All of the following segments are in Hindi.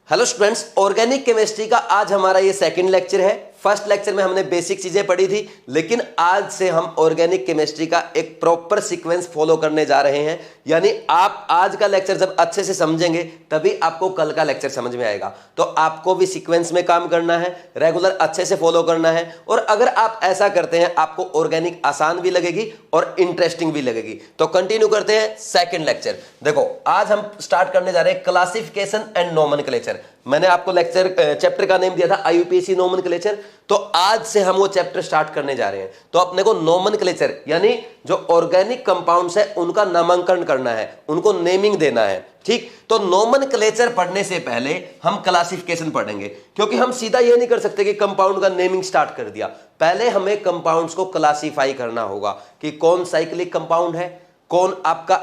हेलो स्टूडेंट्स, ऑर्गेनिक केमिस्ट्री का आज हमारा ये सेकंड लेक्चर है। फर्स्ट लेक्चर में हमने बेसिक चीजें पढ़ी थी, लेकिन आज से हम ऑर्गेनिक केमिस्ट्री का एक प्रॉपर सीक्वेंस फॉलो करने जा रहे हैं। यानी आप आज का लेक्चर जब अच्छे से समझेंगे तभी आपको कल का लेक्चर समझ में आएगा। तो आपको भी सीक्वेंस में काम करना है, रेगुलर अच्छे से फॉलो करना है। और अगर आप ऐसा करते हैं आपको ऑर्गेनिक आसान भी लगेगी और इंटरेस्टिंग भी लगेगी। तो कंटिन्यू करते हैं सेकंड लेक्चर। देखो, आज हम स्टार्ट करने जा रहे हैं क्लासिफिकेशन एंड नोमेनक्लेचर। मैंने आपको लेक्चर चैप्टर का नेम दिया था आईयूपीएसी नोमेनक्लेचर, तो आज से हम वो चैप्टर स्टार्ट करने जा रहे हैं। तो अपने को नोमेनक्लेचर यानी जो ऑर्गेनिक कंपाउंड्स है उनका नामांकन करना है, उनको नेमिंग देना है। ठीक, तो नोमेनक्लेचर पढ़ने से पहले हम क्लासिफिकेशन पढ़ेंगे, क्योंकि हम सीधा ये नहीं कर सकते कि कंपाउंड का नेमिंग स्टार्ट कर दिया। पहले हमें कंपाउंड्स को क्लासिफाई करना होगा कि कौन साइक्लिक कंपाउंड है, कौन आपका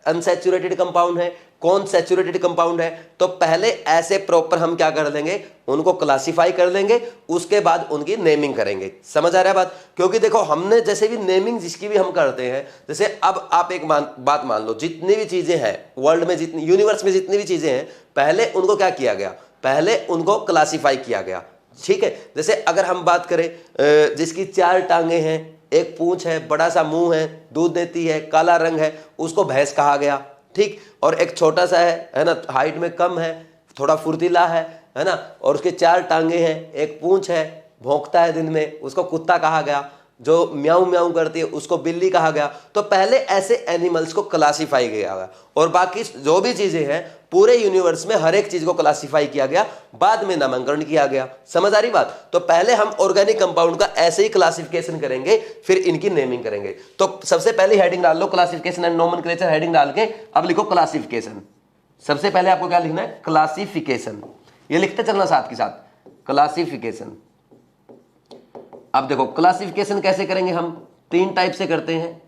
अनसैचुरेटेड कंपाउंड है, कौन सैचुरेटेड कंपाउंड है। तो पहले ऐसे प्रॉपर हम क्या कर लेंगे, उनको क्लासिफाई कर लेंगे, उसके बाद उनकी नेमिंग करेंगे। समझ आ रहा है बात? क्योंकि देखो, हमने जैसे भी नेमिंग जिसकी भी हम करते हैं, जैसे अब आप एक बात मान लो, जितनी भी चीजें हैं वर्ल्ड में, जितनी यूनिवर्स में जितनी भी चीजें हैं, पहले उनको क्या किया गया, पहले उनको क्लासिफाई किया गया। ठीक है, जैसे अगर हम बात करें जिसकी 4 टांगे हैं, एक पूंछ है, बड़ा सा मुंह है, दूध देती है, काला रंग है, उसको भैंस कहा गया। ठीक, और एक छोटा सा है ना, हाइट में कम है, थोड़ा फुर्तीला है ना, और उसके 4 टांगे हैं, एक पूंछ है, भौंकता है दिन में, उसको कुत्ता कहा गया। जो म्याऊं म्याऊं करती है उसको बिल्ली कहा गया। तो पहले ऐसे एनिमल्स को क्लासिफाई किया गया, और बाकी जो भी चीजें हैं पूरे यूनिवर्स में हर एक चीज को क्लासिफाई किया गया, बाद में नामांकन किया गया। समझ आ रही बात? तो पहले हम ऑर्गेनिक कंपाउंड का ऐसे ही क्लासिफिकेशन करेंगे, फिर इनकी नेमिंग करेंगे। तो सबसे पहले हेडिंग डाल लो क्लासिफिकेशन एंड नोमेनक्लेचर, हेडिंग डाल के अब लिखो क्लासिफिकेशन। सबसे पहले आपको क्या लिखना है, क्लासिफिकेशन। ये लिखते चलना साथ के साथ, क्लासिफिकेशन। अब देखो, क्लासिफिकेशन कैसे करेंगे हम, 3 टाइप से करते हैं।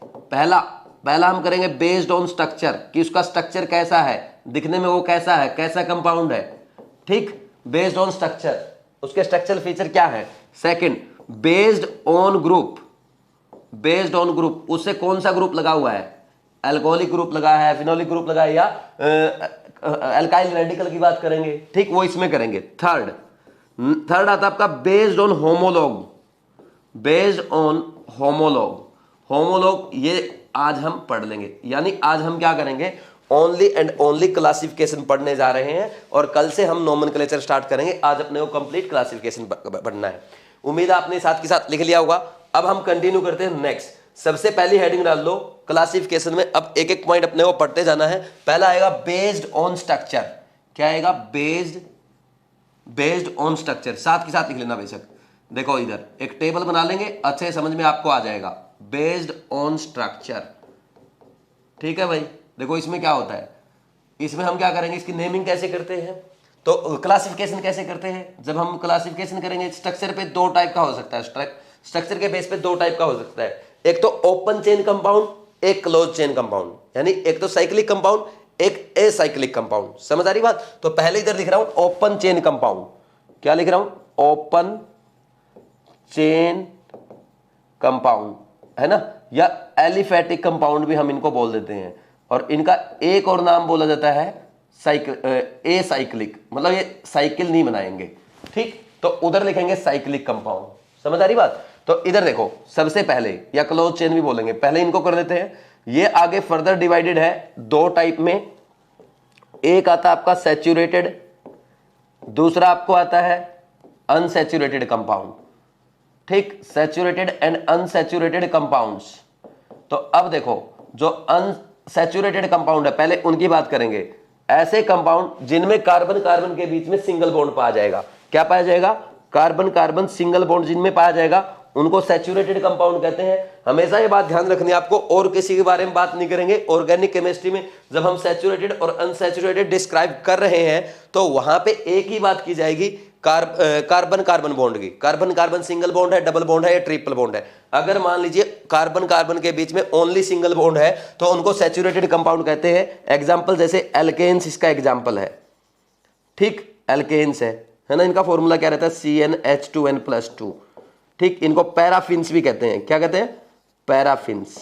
पहला हम करेंगे बेस्ड ऑन स्ट्रक्चर, कि उसका स्ट्रक्चर कैसा है, दिखने में वो कैसा है, कैसा कंपाउंड है। ठीक, बेस्ड ऑन स्ट्रक्चर, उसके स्ट्रक्चर फीचर क्या है। Second, based on group. Based on group, उससे कौन सा ग्रुप लगा हुआ है, अल्कोहलिक ग्रुप लगा है, फिनोलिक ग्रुप लगा है, या अल्काइल रेडिकल की बात करेंगे। ठीक, वो इसमें करेंगे। थर्ड आता है आपका based on homologue. Based on homologue ये आज हम पढ़ लेंगे। यानी आज हम क्या करेंगे, ओनली एंड ओनली क्लासिफिकेशन पढ़ने जा रहे हैं, और कल से हम नोमेनक्लेचर स्टार्ट करेंगे। आज अपने को कंप्लीट क्लासिफिकेशन पढ़ना है। उम्मीद है आपने साथ के साथ लिख लिया होगा। अब हम कंटिन्यू करते हैं नेक्स्ट। सबसे पहली हेडिंग डाल लो क्लासिफिकेशन में। अब एक एक पॉइंट अपने को पढ़ते जाना है। पहला आएगा बेस्ड ऑन स्ट्रक्चर। क्या आएगा, बेस्ड ऑन स्ट्रक्चर, साथ के साथ लिख लेना बेशक। देखो, इधर एक टेबल बना लेंगे, अच्छे समझ में आपको आ जाएगा। बेस्ड ऑन स्ट्रक्चर, ठीक है भाई। देखो इसमें क्या होता है, इसमें हम क्या करेंगे, इसकी नेमिंग कैसे करते हैं, तो क्लासिफिकेशन कैसे करते हैं। जब हम क्लासिफिकेशन करेंगे, स्ट्रक्चर पे 2 टाइप का हो सकता है, स्ट्रक्चर के बेस पे 2 टाइप का हो सकता है। एक तो ओपन चेन कंपाउंड, एक क्लोज चेन कंपाउंड। यानी एक तो साइक्लिक कंपाउंड, एक एसाइक्लिक कंपाउंड। समझ आ रही बात? तो पहले इधर लिख रहा हूं ओपन चेन कंपाउंड। क्या लिख रहा हूं, ओपन चेन कंपाउंड, है ना, या एलिफेटिक कंपाउंड भी हम इनको बोल देते हैं। और इनका एक और नाम बोला जाता है एसाइक्लिक, मतलब ये साइकिल नहीं बनाएंगे। ठीक, तो उधर लिखेंगे साइक्लिक कंपाउंड। समझ आ रही बात? तो इधर देखो, सबसे पहले, या क्लोज चेन भी बोलेंगे, पहले इनको कर देते हैं। ये आगे फर्दर डिवाइडेड है 2 टाइप में। एक आता है आपका सैचुरेटेड, दूसरा आपको आता है अनसैचुरेटेड कंपाउंड। ठीक, सैचुरेटेड एंड अनसैचुरेटेड कंपाउंड्स। तो अब देखो, जो अनसैचुरेटेड कंपाउंड है, पहले उनकी बात करेंगे। ऐसे कंपाउंड जिनमें कार्बन कार्बन के बीच में सिंगल बॉन्ड पाया जाएगा। क्या पाया जाएगा, कार्बन कार्बन सिंगल बॉन्ड जिनमें पाया जाएगा, उनको सैचुरेटेड कंपाउंड कहते हैं। हमेशा ये बात ध्यान रखनी है आपको, और किसी के बारे में बात नहीं करेंगे। ऑर्गेनिक केमिस्ट्री में जब हम सैचुरेटेड और अनसैचुरेटेड डिस्क्राइब कर रहे हैं, तो वहां पे एक ही बात की जाएगी, कार्बन कार्बन बॉन्ड की। कार्बन कार्बन सिंगल बॉन्ड है, डबल बॉन्ड है, या ट्रिपल बॉन्ड है। अगर मान लीजिए कार्बन कार्बन के बीच में ओनली सिंगल बॉन्ड है, तो उनको सैचुरेटेड कंपाउंड कहते हैं। एग्जांपल जैसे एल्केन्स इसका एग्जांपल है। ठीक, एल्केन्स है ना, इनका फॉर्मूला क्या रहता है, CnH2n+2। ठीक, इनको पैराफिन्स भी कहते हैं। क्या कहते हैं, पैराफिन्स।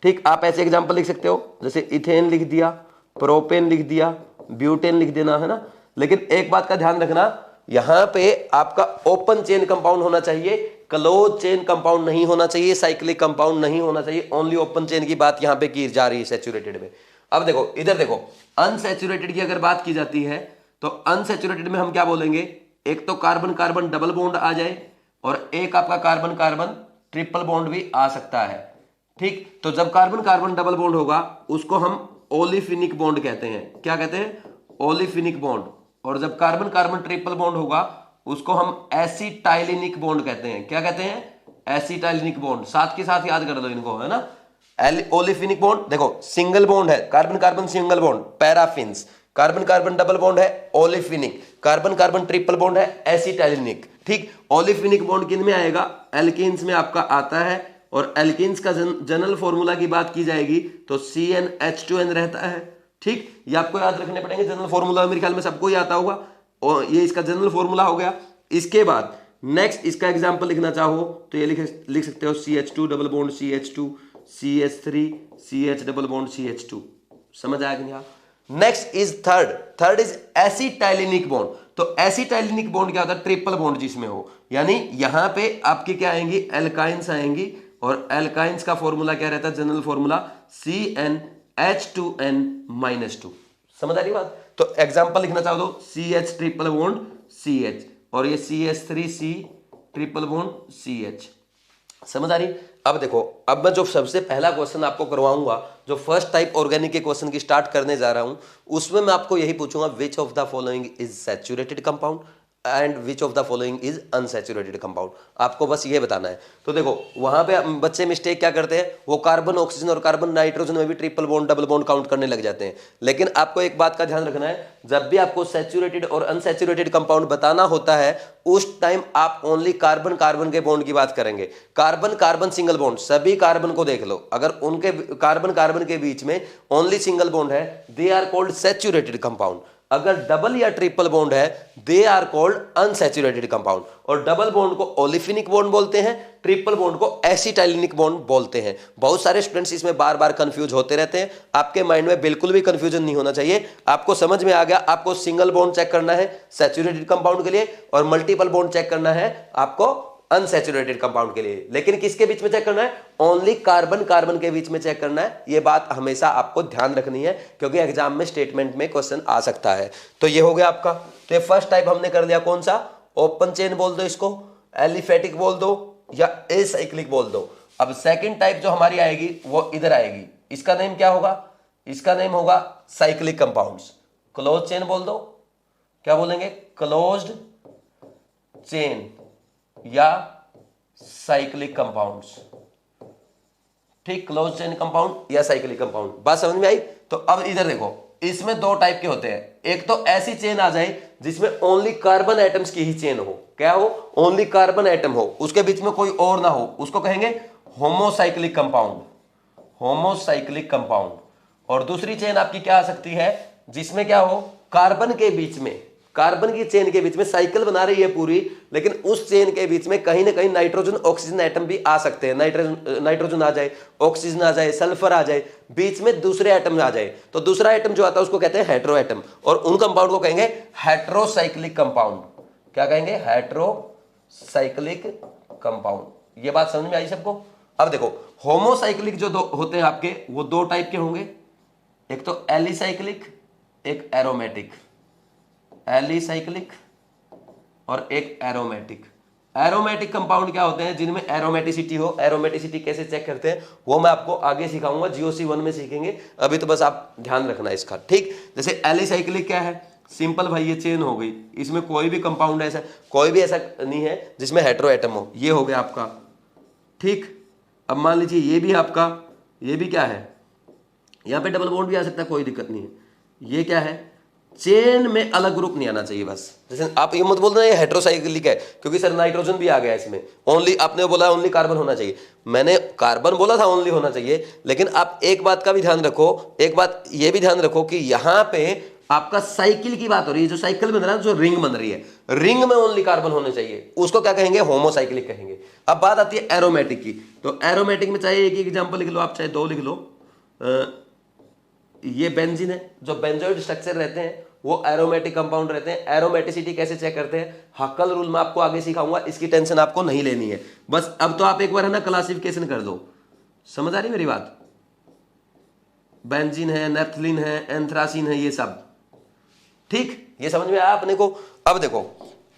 ठीक, आप ऐसे एग्जांपल लिख सकते हो, जैसे इथेन लिख दिया, प्रोपेन लिख दिया, ब्यूटेन लिख देना, है ना, लेकिन एक बात का ध्यान रखना, यहां पे आपका ओपन चेन कंपाउंड होना चाहिए, क्लोज चेन कंपाउंड नहीं होना चाहिए, साइक्लिक कंपाउंड नहीं होना चाहिए। ओनली ओपन चेन की बात यहां पे की जा रही है सैचुरेटेड में। अब देखो इधर देखो, अनसैचुरेटेड की अगर बात की जाती है तो अनसैचुरेटेड में हम क्या बोलेंगे, एक तो कार्बन कार्बन डबल बॉन्ड आ जाए और एक आपका कार्बन कार्बन ट्रिपल बॉन्ड भी आ सकता है। ठीक, तो जब कार्बन कार्बन डबल बॉन्ड होगा उसको हम ओलिफिनिक बॉन्ड कहते हैं। क्या कहते हैं? ओलिफिनिक बॉन्ड। और जब कार्बन कार्बन ट्रिपल बॉन्ड होगा उसको हम एसिटाइलिनिक बॉन्ड कहते हैं। क्या कहते हैं? एसिटाइलिनिक बॉन्ड। साथ के साथ याद कर लो इनको, है ना। ओलिफिनिक बॉन्ड देखो सिंगल बॉन्ड है, carbon carbon single bond paraffins, carbon carbon double bond है ओलिफिनिक, कार्बन कार्बन ट्रिपल बॉन्ड है एसिटाइलिनिक। ठीक, ओलिफिनिक बॉन्ड किन में आएगा? एल्केन्स में आपका आता है। और एल्केन्स का जनरल फॉर्मूला की बात की जाएगी तो CnH2n रहता है। ठीक, ये आपको याद रखने पड़ेंगे जनरल फॉर्मूला, मेरे ख्याल में सबको ही आता होगा, और ये इसका जनरल फॉर्मूला हो गया। इसके बाद नेक्स्ट इसका एग्जांपल लिखना चाहो तो ये लिख सकते हो CH2 double bond CH2, CH3 CH double bond CH2। समझ आया कि नहीं? Next is third is acetylenic bond. तो एसिटाइलिनिक बॉन्ड क्या होता है? ट्रिपल बॉन्ड जिसमें हो, यानी यहां पे आपकी क्या आएंगी? एल्काइंस आएंगी। और एल्काइंस का फॉर्मूला क्या रहता है? General formula CnH2n-2। समझ आ रही बात? तो एग्जांपल लिखना चाहो तो CH ट्रिपल बॉन्ड CH और ये CH3C ट्रिपल बॉन्ड CH। समझ आ रही? अब देखो, अब मैं जो सबसे पहला क्वेश्चन आपको करवाऊंगा, जो फर्स्ट टाइप ऑर्गेनिक के क्वेश्चन की स्टार्ट करने जा रहा हूं, उसमें मैं आपको यही पूछूंगा, विच of the following is saturated compound and which of the following is unsaturated compound. आपको बस ये बताना है। तो देखो वहां पे बच्चे मिस्टेक क्या करते हैं, वो कार्बन ऑक्सीजन और कार्बन नाइट्रोजन में भी triple bond double bond count करने लग जाते हैं। लेकिन आपको एक बात का ध्यान रखना है, जब भी आपको सैचुरेटेड और अनसैचुरेटेड कंपाउंड बताना होता है उस टाइम आप ओनली कार्बन कार्बन के बॉन्ड की बात करेंगे। कार्बन कार्बन सिंगल बॉन्ड, सभी कार्बन को देख लो, अगर उनके कार्बन कार्बन के बीच में ओनली सिंगल बॉन्ड है they are called saturated compound. अगर डबल या ट्रिपल बॉन्ड है they are called unsaturated compound. और डबल बॉन्ड को ओलिफिनिक बॉन्ड बोलते हैं, ट्रिपल बॉन्ड को एसिटाइलिनिक बॉन्ड बोलते हैं। बहुत सारे स्टूडेंट्स इसमें बार बार कंफ्यूज होते रहते हैं। आपके माइंड में बिल्कुल भी कंफ्यूजन नहीं होना चाहिए। आपको समझ में आ गया, आपको सिंगल बॉन्ड चेक करना है सैचुरेटेड कंपाउंड के लिए और मल्टीपल बॉन्ड चेक करना है आपको अनसैचुरेटेड कंपाउंड के लिए। लेकिन किसके बीच में चेक करना है? ओनली कार्बन कार्बन के बीच में चेक करना है। यह बात हमेशा आपको ध्यान रखनी है क्योंकि एग्जाम में स्टेटमेंट में क्वेश्चन आ सकता है। तो ये हो गया आपका। तो ये फर्स्ट टाइप हमने कर लिया, कौन सा? ओपन चेन बोल दो इसको, एलिफेटिक बोल दो या एसाइक्लिक बोल दो। अब सेकंड टाइप जो हमारी आएगी वो इधर आएगी। इसका नेम क्या होगा? इसका नेम होगा साइक्लिक कंपाउंड्स। क्लोज चेन बोल दो, क्या बोलेंगे? क्लोज्ड चेन या साइक्लिक कंपाउंड्स। ठीक, क्लोज चेन कंपाउंड या साइक्लिक कंपाउंड। बात समझ में आई? तो अब इधर देखो, इसमें दो टाइप के होते हैं। एक तो ऐसी चेन आ जाए जिसमें ओनली कार्बन एटम्स की ही चेन हो। क्या हो? ओनली कार्बन एटम हो, उसके बीच में कोई और ना हो, उसको कहेंगे होमोसाइक्लिक कंपाउंड। Homocyclic compound. और दूसरी चेन आपकी क्या आ सकती है जिसमें क्या हो? कार्बन के बीच में, कार्बन की चेन के बीच में साइकिल बना रही है पूरी, लेकिन उस चेन के बीच में कहीं ना कहीं नाइट्रोजन ऑक्सीजन एटम भी आ सकते हैं। नाइट्रोजन आ जाए, ऑक्सीजन आ जाए, सल्फर आ जाए, बीच में दूसरे एटम आ जाए, तो दूसरा एटम जो आता है उसको कहते हैं हेटेरो एटम। और उन कंपाउंड को कहेंगे हेटेरोसाइक्लिक कंपाउंड। क्या कहेंगे? Heterocyclic compound. ये बात समझ में आई सबको? अब देखो, होमोसाइक्लिक जो होते हैं आपके, वो दो टाइप के होंगे, एक तो एलिसाइक्लिक, एक एरोमेटिक। एलिसाइक्लिक और एक एरोमेटिक। एरोमेटिक कंपाउंड क्या होते हैं? जिनमें एरोमेटिसिटी हो। एरोमेटिसिटी कैसे चेक करते हैं वो मैं आपको आगे सिखाऊंगा, GOC 1 में सीखेंगे। अभी तो बस आप ध्यान रखना इसका। ठीक, जैसे एलिसाइक्लिक क्या है? सिंपल भाई, ये चेन हो गई, इसमें कोई भी कंपाउंड ऐसा, कोई भी ऐसा नहीं है जिसमें हेटेरो एटम हो। ये हो गया आपका। ठीक, अब मान लीजिए ये भी आपका, ये भी क्या है? यहां पे डबल बॉन्ड भी आ सकता है, कोई दिक्कत नहीं है। ये क्या है? चेन में अलग ग्रुप नहीं आना चाहिए बस। जैसे आप ये मत बोल रहे हैं हेटेरोसाइक्लिक है क्योंकि सर नाइट्रोजन भी आ गया इसमें, ओनली आपने बोला ओनली कार्बन होना चाहिए। मैंने कार्बन बोला था ओनली होना चाहिए, लेकिन आप एक बात का भी ध्यान रखो, एक बात ये भी ध्यान रखो कि यहां पे आपका साइकिल की बात हो रही है। जो साइकिल बन रहा है, जो रिंग बन रही है, रिंग में ओनली कार्बन होने चाहिए, उसको क्या कहेंगे? होमोसाइक्लिक कहेंगे। अब बात आती है एरोमेटिक की। तो एरोमेटिक में चाहे एक एग्जाम्पल लिख लो आप, चाहे दो लिख लो। ये बेंजीन है, जो बेंजोइड स्ट्रक्चर रहते हैं वो एरोमेटिक कंपाउंड रहते हैं। एरोमेटिसिटी कैसे चेक करते हैं, हक्कल रूल में आपको आगे सिखाऊंगा, इसकी टेंशन आपको नहीं लेनी है। बस अब तो आप एक बार है ना क्लासिफिकेशन कर दो। समझ आ रही मेरी बात? बेंजीन है, नेफ्थलीन है, एंथ्रासीन है, ये सब ठीक, ये समझ में आया अपने को। अब देखो,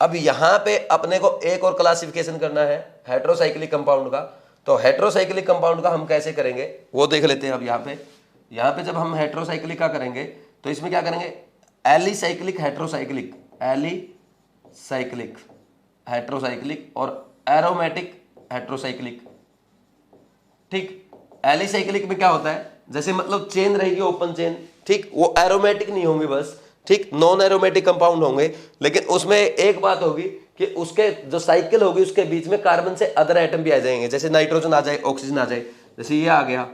अब यहां पे अपने को एक और क्लासिफिकेशन करना है हेटेरोसाइक्लिक कंपाउंड का। तो हेटेरोसाइक्लिक कंपाउंड का हम कैसे करेंगे वो देख लेते हैं। अब यहाँ पे जब हम हेटेरोसाइक्लिक का करेंगे तो इसमें क्या करेंगे, एलिसाइक्लिक हेटेरोसाइक्लिक, एलिसाइक्लिक हेटेरोसाइक्लिक और एरोमेटिक हेटेरोसाइक्लिक। ठीक, एलिसाइक्लिक में क्या होता है, जैसे मतलब चेन रहेगी ओपन चेन, ठीक, वो एरोमेटिक नहीं होंगी बस, ठीक, नॉन एरोमेटिक कंपाउंड होंगे, लेकिन उसमें एक बात होगी कि उसके जो साइकिल होगी उसके बीच में कार्बन से अदर एटम भी आ जाएंगे, जैसे नाइट्रोजन आ जाए, ऑक्सीजन आ जाए, जैसे ये आ गया,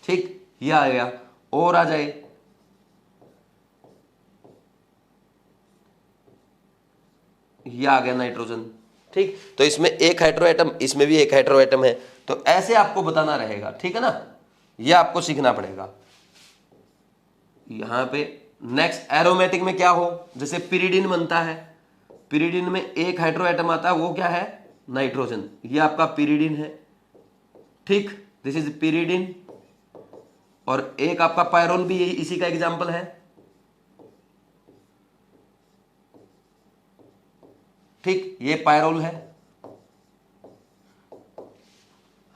ठीक, ये आ गया, और आ जाए, ये आ गया नाइट्रोजन, ठीक। तो इसमें एक हेटेरो एटम, इसमें भी एक हेटेरो एटम है। तो ऐसे आपको बताना रहेगा, ठीक है ना, ये आपको सीखना पड़ेगा। यहां पे नेक्स्ट एरोमेटिक में क्या हो, जैसे पिरिडिन बनता है, पिरिडिन में एक हेटेरो एटम आता है, वो क्या है, नाइट्रोजन, ये आपका पिरिडिन है, ठीक, दिस इज पिरिडिन। और एक आपका पायरोल भी यही इसी का एग्जांपल है, ठीक, ये पायरोल है।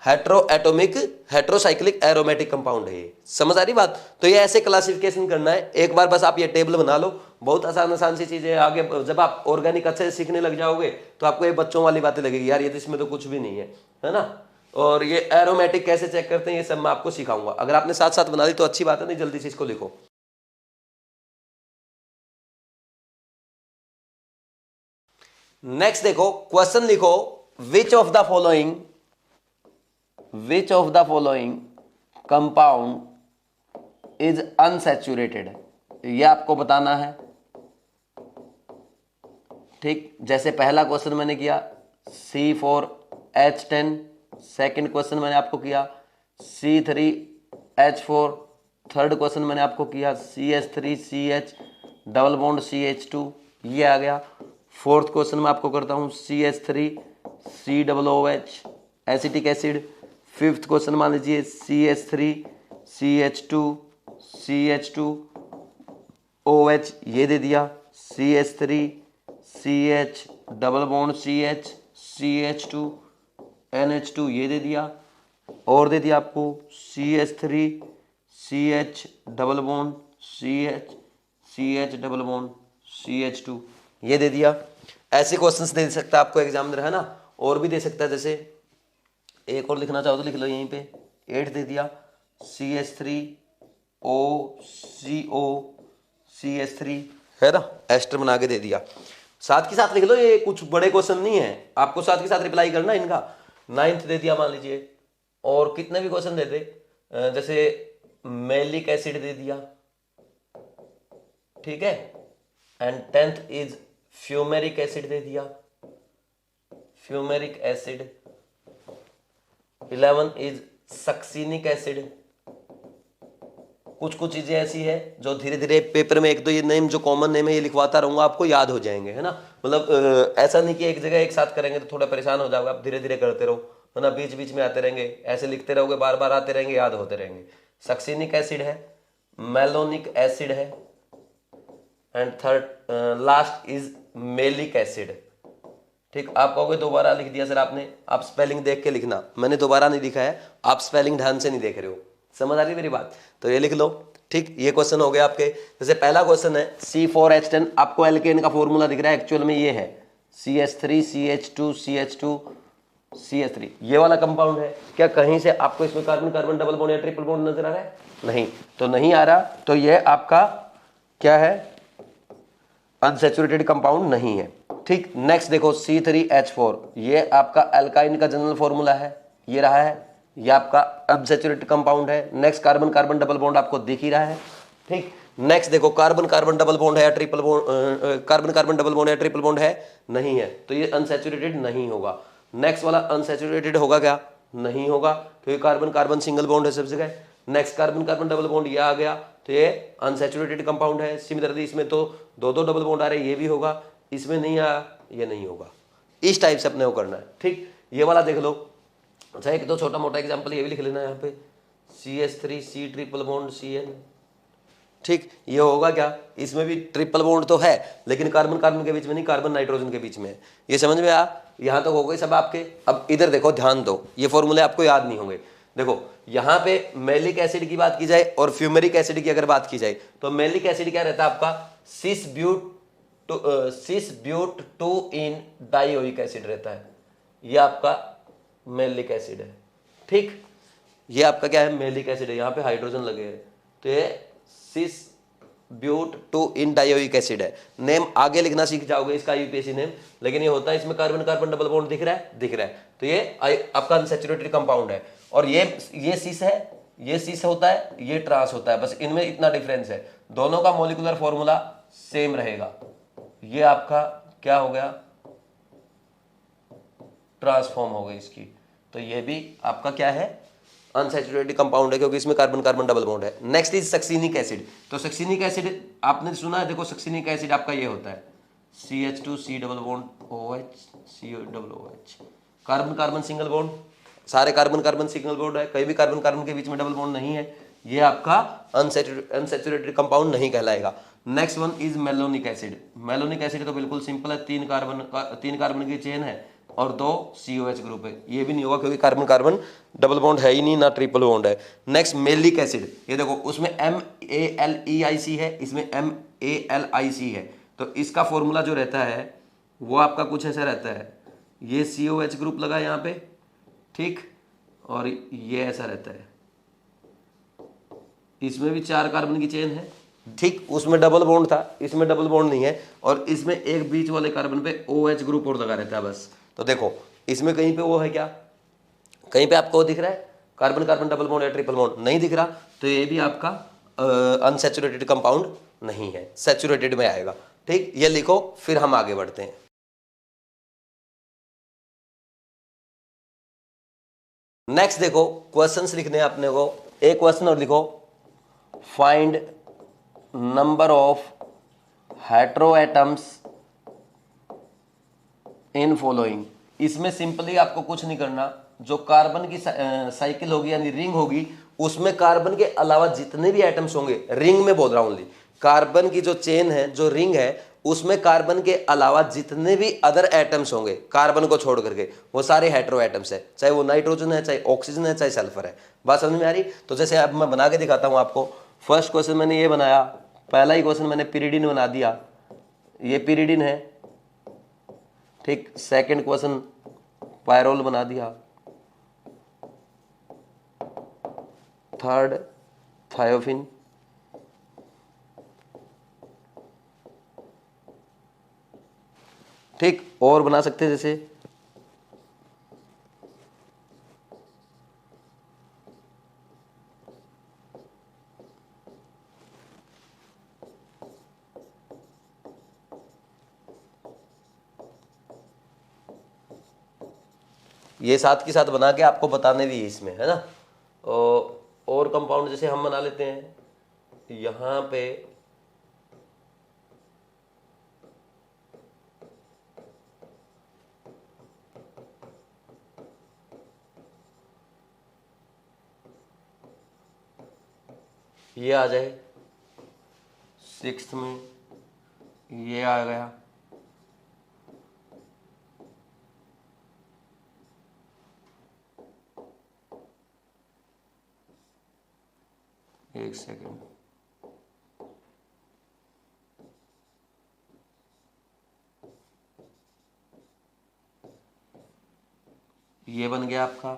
Hetero atomic heterocyclic aromatic compound है ये। समझ आ रही बात? तो ये ऐसे क्लासिफिकेशन करना है। एक बार बस आप ये टेबल बना लो, बहुत आसान आसान सी चीजें। आगे जब आप ऑर्गेनिक अच्छे से सीखने लग जाओगे तो आपको ये बच्चों वाली बातें लगेगी, यार ये तो इसमें तो कुछ भी नहीं है ना। और ये एरोमेटिक कैसे चेक करते हैं ये सब मैं आपको सिखाऊंगा। अगर आपने साथ साथ बना दी तो अच्छी बात है, नहीं जल्दी से इसको लिखो। नेक्स्ट देखो, क्वेश्चन लिखो, which of the following compound is unsaturated, ये आपको बताना है, ठीक। जैसे पहला क्वेश्चन मैंने किया C4H10, सेकंड क्वेश्चन मैंने आपको किया C3H4, थर्ड क्वेश्चन मैंने आपको किया CH3CH डबल बॉन्ड CH2, ये आ गया। फोर्थ क्वेश्चन मैं आपको करता हूँ CH3COOH acetic acid. Fifth question मान लीजिए CH3CH2OH, ये दे दिया। CH3CH double bond CH CH2NH2, ये दे दिया। और दे दिया आपको CH3CH double bond CH double bond CH2, ये दे दिया। ऐसे क्वेश्चंस दे सकता है आपको एग्जामिनर, है ना। और भी दे सकता है, जैसे एक और लिखना चाहो तो लिख लो यहीं पे, 8 दे दिया CH3OCO CH3, है ना, एस्टर बना के दे दिया। साथ के साथ लिख लो, ये कुछ बड़े क्वेश्चन नहीं है, आपको साथ के साथ रिप्लाई करना है इनका। 9th दे दिया मान लीजिए, और कितने भी क्वेश्चन देते, जैसे मैलिक एसिड दे दिया, ठीक है। And 10th is fumaric acid दे दिया, fumaric acid. 11 is succinic acid. कुछ कुछ चीजें ऐसी है जो धीरे धीरे पेपर में एक दो ये नेम जो कॉमन नेम है ये लिखवाता रहूंगा, आपको याद हो जाएंगे, है ना। मतलब ऐसा नहीं कि एक जगह एक साथ करेंगे तो थोड़ा परेशान हो जाओगे, आप धीरे धीरे करते रहो, है ना। बीच बीच में आते रहेंगे, ऐसे लिखते रहोगे, बार बार आते रहेंगे, याद होते रहेंगे। सक्सिनिक एसिड है, मेलोनिक एसिड है, and third last is malic acid, ठीक। आप कहोगे दोबारा लिख दिया सर आपने, आप स्पेलिंग देख के लिखना, मैंने दोबारा नहीं लिखा है, आप स्पेलिंग ध्यान से नहीं देख रहे हो। समझ आ रही मेरी बात? तो ये लिख लो, ठीक। ये क्वेश्चन हो गया आपके। जैसे पहला क्वेश्चन है C4H10, आपको एल्केन का फॉर्मूला दिख रहा है, एक्चुअल में ये है CH3CH2CH2CH3, ये वाला कंपाउंड है। क्या कहीं से आपको इसमें कार्बन कार्बन डबल बॉन्ड या ट्रिपल बॉन्ड नजर आ रहा है? नहीं, तो नहीं आ रहा, तो ये आपका क्या है, अनसैचुरेटेड कंपाउंड नहीं है, ठीक। नेक्स्ट देखो C3H4, ये आपका अल्काइन का जनरल फॉर्मूला है, ये रहा है, ये आपका अनसैचुरेटेड कंपाउंड है। Next carbon carbon double bond आपको दिख ही रहा है, ठीक। नेक्स्ट देखो कार्बन कार्बन डबल बॉन्ड है या triple bond, carbon carbon double bond है, ट्रिपल बॉन्ड है, नहीं है, तो ये अनसैचुरेटेड नहीं होगा। नेक्स्ट वाला अनसैचुरेटेड होगा क्या? नहीं होगा, क्योंकि कार्बन कार्बन सिंगल बॉन्ड है सब जगह। Next carbon carbon double bond ये आ गया, तो ये अनसैचुरेटेड कंपाउंड है। सिमिलरली इसमें तो दो दो डबल बॉन्ड आ रहे हैं, ये भी होगा, इसमें नहीं आया, ये नहीं होगा। इस टाइप से अपने को करना है। ठीक, ये वाला देख लो। अच्छा एक तो छोटा मोटा एग्जांपल ये भी लिख लेना यहाँ पे, CH3C ट्रिपल बॉन्ड CN। ठीक, ये होगा क्या, इसमें भी ट्रिपल बॉन्ड तो है लेकिन कार्बन कार्बन के बीच में नहीं, कार्बन नाइट्रोजन के बीच में है। ये समझ में आया, यहाँ तक हो गई सब आपके। अब इधर देखो, ध्यान दो, ये फॉर्मूले आपको याद नहीं होंगे। देखो यहाँ पे मैलिक एसिड की बात की जाए और फ्यूमेरिक एसिड की अगर बात की जाए तो मैलिक एसिड क्या रहता है आपका, सिस ब्यूट 2 इन डाइओइक एसिड रहता है, ये आपका मैलिक एसिड है। ठीक, ये आपका क्या है, मैलिक एसिड है, यहाँ पे हाइड्रोजन लगे हैं, तो ये सिस ब्यूट 2 इन डाइओइक एसिड है। नेम आगे लिखना सीख जाओगे इसका यूपीएससी नेम, लेकिन ये होता है इसमें कार्बन कार्बन डबल बॉन्ड दिख रहा है, दिख रहा है, तो ये आपका अनसैचुरेटेड कंपाउंड है। और ये सिस है, ये सिस होता है, ये ट्रांस होता है, बस इनमें इतना डिफरेंस है, दोनों का मॉलिक्यूलर फॉर्मूला सेम रहेगा। ये आपका क्या हो गया, ट्रांसफॉर्म हो गई इसकी, तो ये भी आपका क्या है, अनसैचुरेटेड कंपाउंड है, क्योंकि इसमें कार्बन कार्बन डबल बॉन्ड है। Next is succinic acid. तो सक्सिनिक एसिड आपने सुना है, देखो सक्सिनिक एसिड आपका ये होता है CH2C double bond OH COOH, carbon carbon single bond, सारे कार्बन कार्बन सिंगल बॉन्ड है, कहीं भी कार्बन कार्बन के बीच में डबल बॉन्ड नहीं है, ये आपका अनसैचुरेटेड कंपाउंड नहीं कहलाएगा। Next one is malonic acid. Malonic acid तो बिल्कुल सिंपल है, तीन कार्बन की चेन है और 2 COH ग्रुप है, ये भी नहीं होगा क्योंकि कार्बन कार्बन डबल बॉन्ड है ही नहीं, ना ट्रिपल बॉन्ड है। नेक्स्ट मेलिक एसिड, ये देखो उसमें MALEIC है, इसमें MALIC है, तो इसका फॉर्मूला जो रहता है वो आपका कुछ ऐसा रहता है, ये COH ग्रुप लगा यहाँ पे, ठीक, और ये ऐसा रहता है, इसमें भी 4 कार्बन की चेन है, ठीक, उसमें डबल बॉन्ड था, इसमें डबल बॉन्ड नहीं है, और इसमें एक बीच वाले कार्बन पे OH ग्रुप और लगा रहता है बस। तो देखो इसमें कहीं पे वो है क्या, कहीं पे आपको दिख रहा है कार्बन कार्बन डबल बॉन्ड या ट्रिपल बॉन्ड, नहीं दिख रहा, तो ये भी आपका अनसैचुरेटेड कंपाउंड नहीं है, सैचुरेटेड में आएगा। ठीक, ये लिखो, फिर हम आगे बढ़ते हैं। नेक्स्ट देखो क्वेश्चंस लिखने हैं अपने को, एक क्वेश्चन और लिखो, find number of heteroatoms in following. इसमें सिंपली आपको कुछ नहीं करना, जो कार्बन की साइकिल होगी यानी रिंग होगी, उसमें कार्बन के अलावा जितने भी एटम्स होंगे, रिंग में बोल रहा हूं, कार्बन की जो चेन है, जो रिंग है, उसमें कार्बन के अलावा जितने भी अदर एटम्स होंगे कार्बन को छोड़ करके, वो सारे हेटेरो एटम्स है, चाहे वो नाइट्रोजन है, चाहे ऑक्सीजन है, चाहे सल्फर है। बात समझ में आ रही? तो जैसे अब मैं बना के दिखाता हूं आपको। फर्स्ट क्वेश्चन मैंने ये बनाया, पहला ही क्वेश्चन मैंने पिरिडिन बना दिया, ये पिरिडिन है, ठीक। सेकंड क्वेश्चन पायरोल बना दिया, थर्ड थायोफिन, ठीक। और बना सकते हैं जैसे ये साथ के साथ बना के आपको बताने भी है इसमें, है ना। और कंपाउंड जैसे हम बना लेते हैं, यहां पे ये आ जाए, सिक्स्थ में ये आ गया, एक सेकेंड, ये बन गया आपका,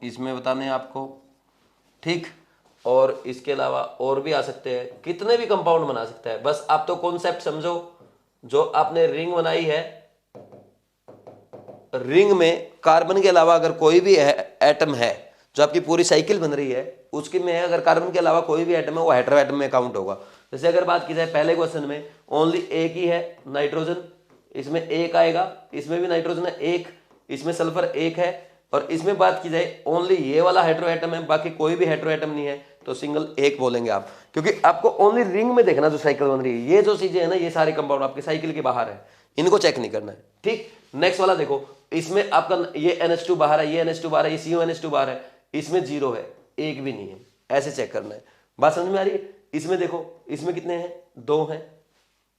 इसमें बताने हैं आपको, ठीक। और इसके अलावा और भी आ सकते हैं, कितने भी कंपाउंड बना सकता है, बस आप तो कॉन्सेप्ट समझो। जो आपने रिंग बनाई है, रिंग में कार्बन के अलावा अगर कोई भी एटम है, जो आपकी पूरी साइकिल बन रही है उसके में है, अगर कार्बन के अलावा कोई भी एटम है, वो हेटेरो एटम में काउंट होगा। जैसे अगर बात की जाए पहले क्वेश्चन में ओनली एक ही है, नाइट्रोजन, इसमें एक आएगा, इसमें भी नाइट्रोजन है एक, इसमें सल्फर एक है, और इसमें बात की जाए ओनली ये वाला हेटेरो एटम है, बाकी कोई भी हेटेरो एटम नहीं है, तो सिंगल एक बोलेंगे आप, क्योंकि आपको ओनली रिंग में देखना जो साइकिल बन रही है। ये जो चीजें है ना, ये सारे कंपाउंड आपके साइकिल के बाहर है, इनको चेक नहीं करना है। ठीक, नेक्स्ट वाला देखो, इसमें आपका ये NH2 बाहर है, ये NH2 बाहर है, ये CuNH2 बाहर है, इसमें 0 है, एक भी नहीं है, ऐसे चेक करना है। बात समझ में आ रही है? इसमें देखो, इसमें कितने हैं, 2 हैं,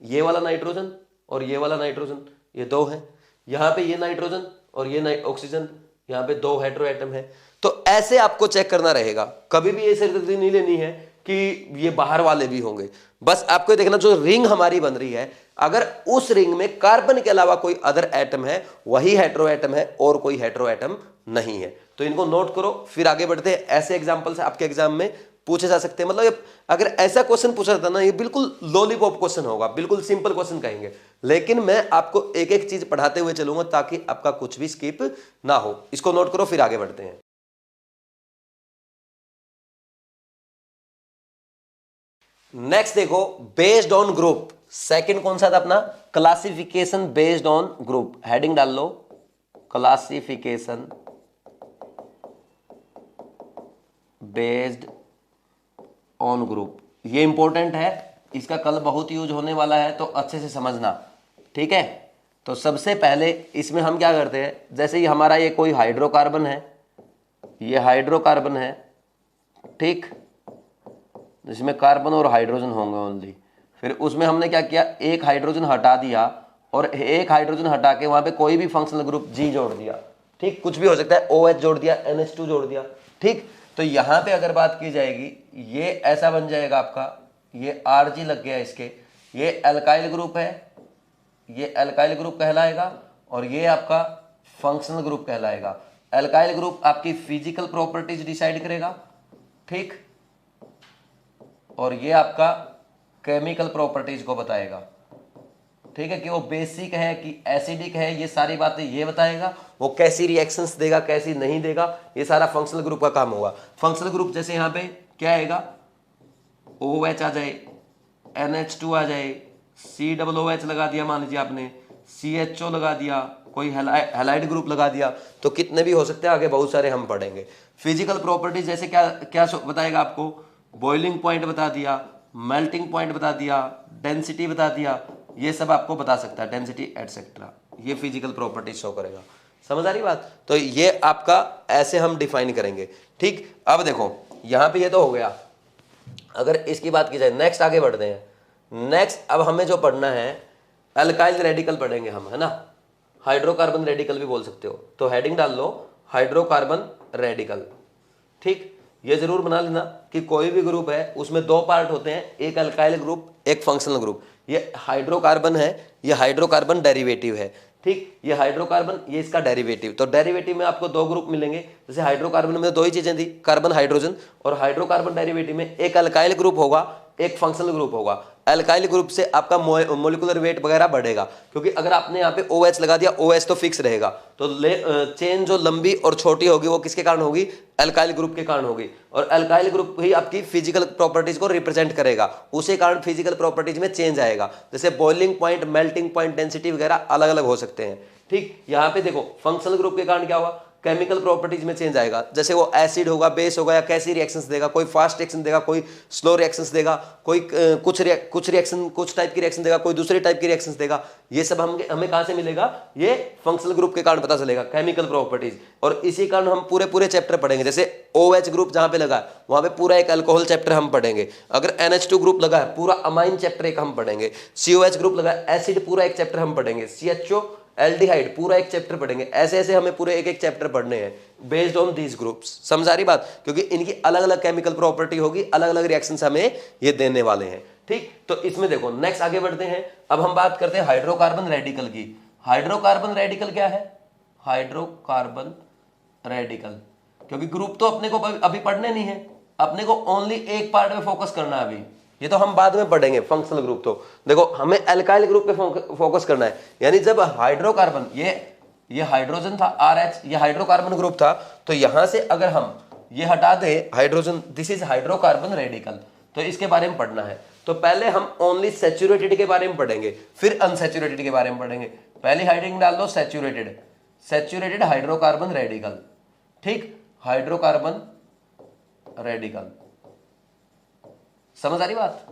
ये वाला नाइट्रोजन और ये वाला नाइट्रोजन, ये 2 हैं, यहाँ पे ये नाइट्रोजन और ये ऑक्सीजन, यहाँ पे 2 हेटेरो एटम है। तो ऐसे आपको चेक करना रहेगा, कभी भी ये सरदर्दी नहीं लेनी है कि ये बाहर वाले भी होंगे। बस आपको देखना जो रिंग हमारी बन रही है, अगर उस रिंग में कार्बन के अलावा कोई अदर एटम है, वही हेटेरो एटम है और कोई हेटेरो एटम नहीं है। तो इनको नोट करो, फिर आगे बढ़ते हैं। ऐसे एग्जाम्पल से आपके एग्जाम में पूछे जा सकते हैं। मतलब अगर ऐसा क्वेश्चन पूछा जाता ना, ये बिल्कुल लॉलीपॉप क्वेश्चन होगा, बिल्कुल सिंपल क्वेश्चन कहेंगे, लेकिन मैं आपको एक एक चीज पढ़ाते हुए चलूंगा ताकि आपका कुछ भी स्किप ना हो। इसको नोट करो, फिर आगे बढ़ते हैं। नेक्स्ट देखो, बेस्ड ऑन ग्रुप, सेकंड कौन सा था अपना, classification based on group. Heading डाल लो, क्लासिफिकेशन बेस्ड ऑन ग्रुप। ये इंपॉर्टेंट है, इसका कल बहुत यूज होने वाला है, तो अच्छे से समझना, ठीक है। तो सबसे पहले इसमें हम क्या करते हैं, जैसे ही हमारा ये कोई हाइड्रोकार्बन है, ये हाइड्रोकार्बन है, ठीक, जिसमें कार्बन और हाइड्रोजन होंगे ओनली। फिर उसमें हमने क्या किया, एक हाइड्रोजन हटा दिया और एक हाइड्रोजन हटा के वहां पे कोई भी फंक्शनल ग्रुप G जोड़ दिया, ठीक, कुछ भी हो सकता है, OH जोड़ दिया, NH2 जोड़ दिया, ठीक। तो यहां पे अगर बात की जाएगी, ये ऐसा बन जाएगा आपका, ये Rg लग गया इसके, ये एल्काइल ग्रुप है, ये एल्काइल ग्रुप कहलाएगा, और ये आपका फंक्शनल ग्रुप कहलाएगा। एल्काइल ग्रुप आपकी फिजिकल प्रॉपर्टीज डिसाइड करेगा, ठीक, और ये आपका केमिकल प्रॉपर्टीज को बताएगा, ठीक है, कि वो बेसिक है कि एसिडिक है, ये सारी बातें ये बताएगा। वो कैसी रिएक्शंस देगा, कैसी नहीं देगा, ये सारा फंक्शनल ग्रुप का काम होगा। फंक्शनल ग्रुप जैसे यहाँ पे क्या आएगा, OH आ जाए, NH2 आ जाए, COOH लगा दिया, मान लीजिए आपने CHO लगा दिया, कोई हैलाइड ग्रुप लगा दिया, तो कितने भी हो सकते हैं, आगे बहुत सारे हम पढ़ेंगे। फिजिकल प्रॉपर्टीज जैसे क्या क्या बताएगा आपको, बॉइलिंग पॉइंट बता दिया, मेल्टिंग पॉइंट बता दिया, डेंसिटी बता दिया, ये सब आपको बता सकता है, डेंसिटी एटसेट्रा, ये फिजिकल प्रॉपर्टीज शो करेगा। समझ आ रही बात? तो ये आपका ऐसे हम डिफाइन करेंगे, ठीक। अब देखो यहां पे ये तो हो गया। अगर इसकी बात की जाए, नेक्स्ट आगे बढ़ते हैं। नेक्स्ट अब हमें जो पढ़ना है, अल्काइल रेडिकल पढ़ेंगे हम, है ना, हाइड्रोकार्बन रेडिकल भी बोल सकते हो। तो हेडिंग डाल लो, हाइड्रोकार्बन रेडिकल, ठीक। ये जरूर बना लेना कि कोई भी ग्रुप है उसमें 2 पार्ट होते हैं, एक अल्काइल ग्रुप, एक फंक्शनल ग्रुप। ये हाइड्रोकार्बन है, ये हाइड्रोकार्बन डेरिवेटिव है, ठीक। ये हाइड्रोकार्बन, ये इसका डेरिवेटिव। तो डेरिवेटिव में आपको 2 ग्रुप मिलेंगे। जैसे हाइड्रोकार्बन में 2 ही चीजें थी, कार्बन हाइड्रोजन, और हाइड्रोकार्बन डेरिवेटिव में एक अल्काइल ग्रुप होगा, एक फंक्शनल ग्रुप होगा। अल्काइल ग्रुप से आपका मोलिकुलर वेट वगैरह बढ़ेगा, क्योंकि अगर आपने यहाँ पे OH लगा दिया, OH तो फिक्स रहेगा, तो चेन जो लंबी और छोटी होगी वो किसके कारण होगी, अल्काइल ग्रुप के कारण होगी। और अल्काइल ग्रुप ही आपकी फिजिकल प्रॉपर्टीज को रिप्रेजेंट करेगा, उसी कारण फिजिकल प्रॉपर्टीज में चेंज आएगा। जैसे boiling point, melting point, density वगैरह अलग अलग हो सकते हैं, ठीक। यहाँ पे देखो फंक्शनल ग्रुप के कारण क्या हुआ, केमिकल प्रॉपर्टीज में चेंज आएगा। जैसे वो एसिड होगा, बेस होगा, या कैसी रिएक्शंस देगा, कोई फास्ट रिएक्शन देगा, कोई स्लो रिएक्शंस देगा, कोई कुछ रिएक्शन, कुछ टाइप की रिएक्शन देगा, कोई दूसरे टाइप की रिएक्शंस देगा। ये सब हमें कहां से मिलेगा, ये फंक्शनल ग्रुप के कारण पता चलेगा, केमिकल प्रॉपर्टीज। और इसी कारण हम पूरे चैप्टर पढ़ेंगे। जैसे OH ग्रुप जहां पे लगा है वहां पे पूरा एक अल्कोहल चैप्टर हम पढ़ेंगे। अगर NH2 ग्रुप लगा है, पूरा अमाइन चैप्टर एक हम पढ़ेंगे। COH ग्रुप लगा है, एसिड, पूरा एक चैप्टर हम पढ़ेंगे। CHO, एल्डिहाइड, पूरा एक चैप्टर पढ़ेंगे। ऐसे ऐसे हमें पूरे एक चैप्टर पढ़ने हैं बेस्ड ऑन दीज ग्रुप्स। समझ आ रही बात? क्योंकि इनकी अलग अलग केमिकल प्रॉपर्टी होगी, अलग अलग रिएक्शंस हमें ये देने वाले हैं, ठीक। तो इसमें देखो नेक्स्ट आगे बढ़ते हैं। अब हम बात करते हैं हाइड्रोकार्बन रेडिकल की। हाइड्रोकार्बन रेडिकल क्या है, हाइड्रोकार्बन रेडिकल, क्योंकि ग्रुप तो अपने को अभी पढ़ने नहीं है, अपने को ओनली एक पार्ट में फोकस करना है अभी। ये तो हम बाद में पढ़ेंगे फंक्शनल ग्रुप। तो देखो हमें अल्काइल ग्रुप पे फोकस करना है। यानी जब हाइड्रोकार्बन, ये हाइड्रोजन था RH, ये हाइड्रोकार्बन ग्रुप था, तो यहां से अगर हम ये हटा दे hydrogen, this is hydrocarbon radical, तो इसके बारे में पढ़ना है। तो पहले हम ओनली सैचुरेटेड के बारे में पढ़ेंगे, फिर अनसैचुरेटेड के बारे में पढ़ेंगे। पहली हेडिंग डाल दो सैचुरेटेड, सैचुरेटेड हाइड्रोकार्बन रेडिकल, ठीक, हाइड्रोकार्बन रेडिकल। समझ आ रही बात?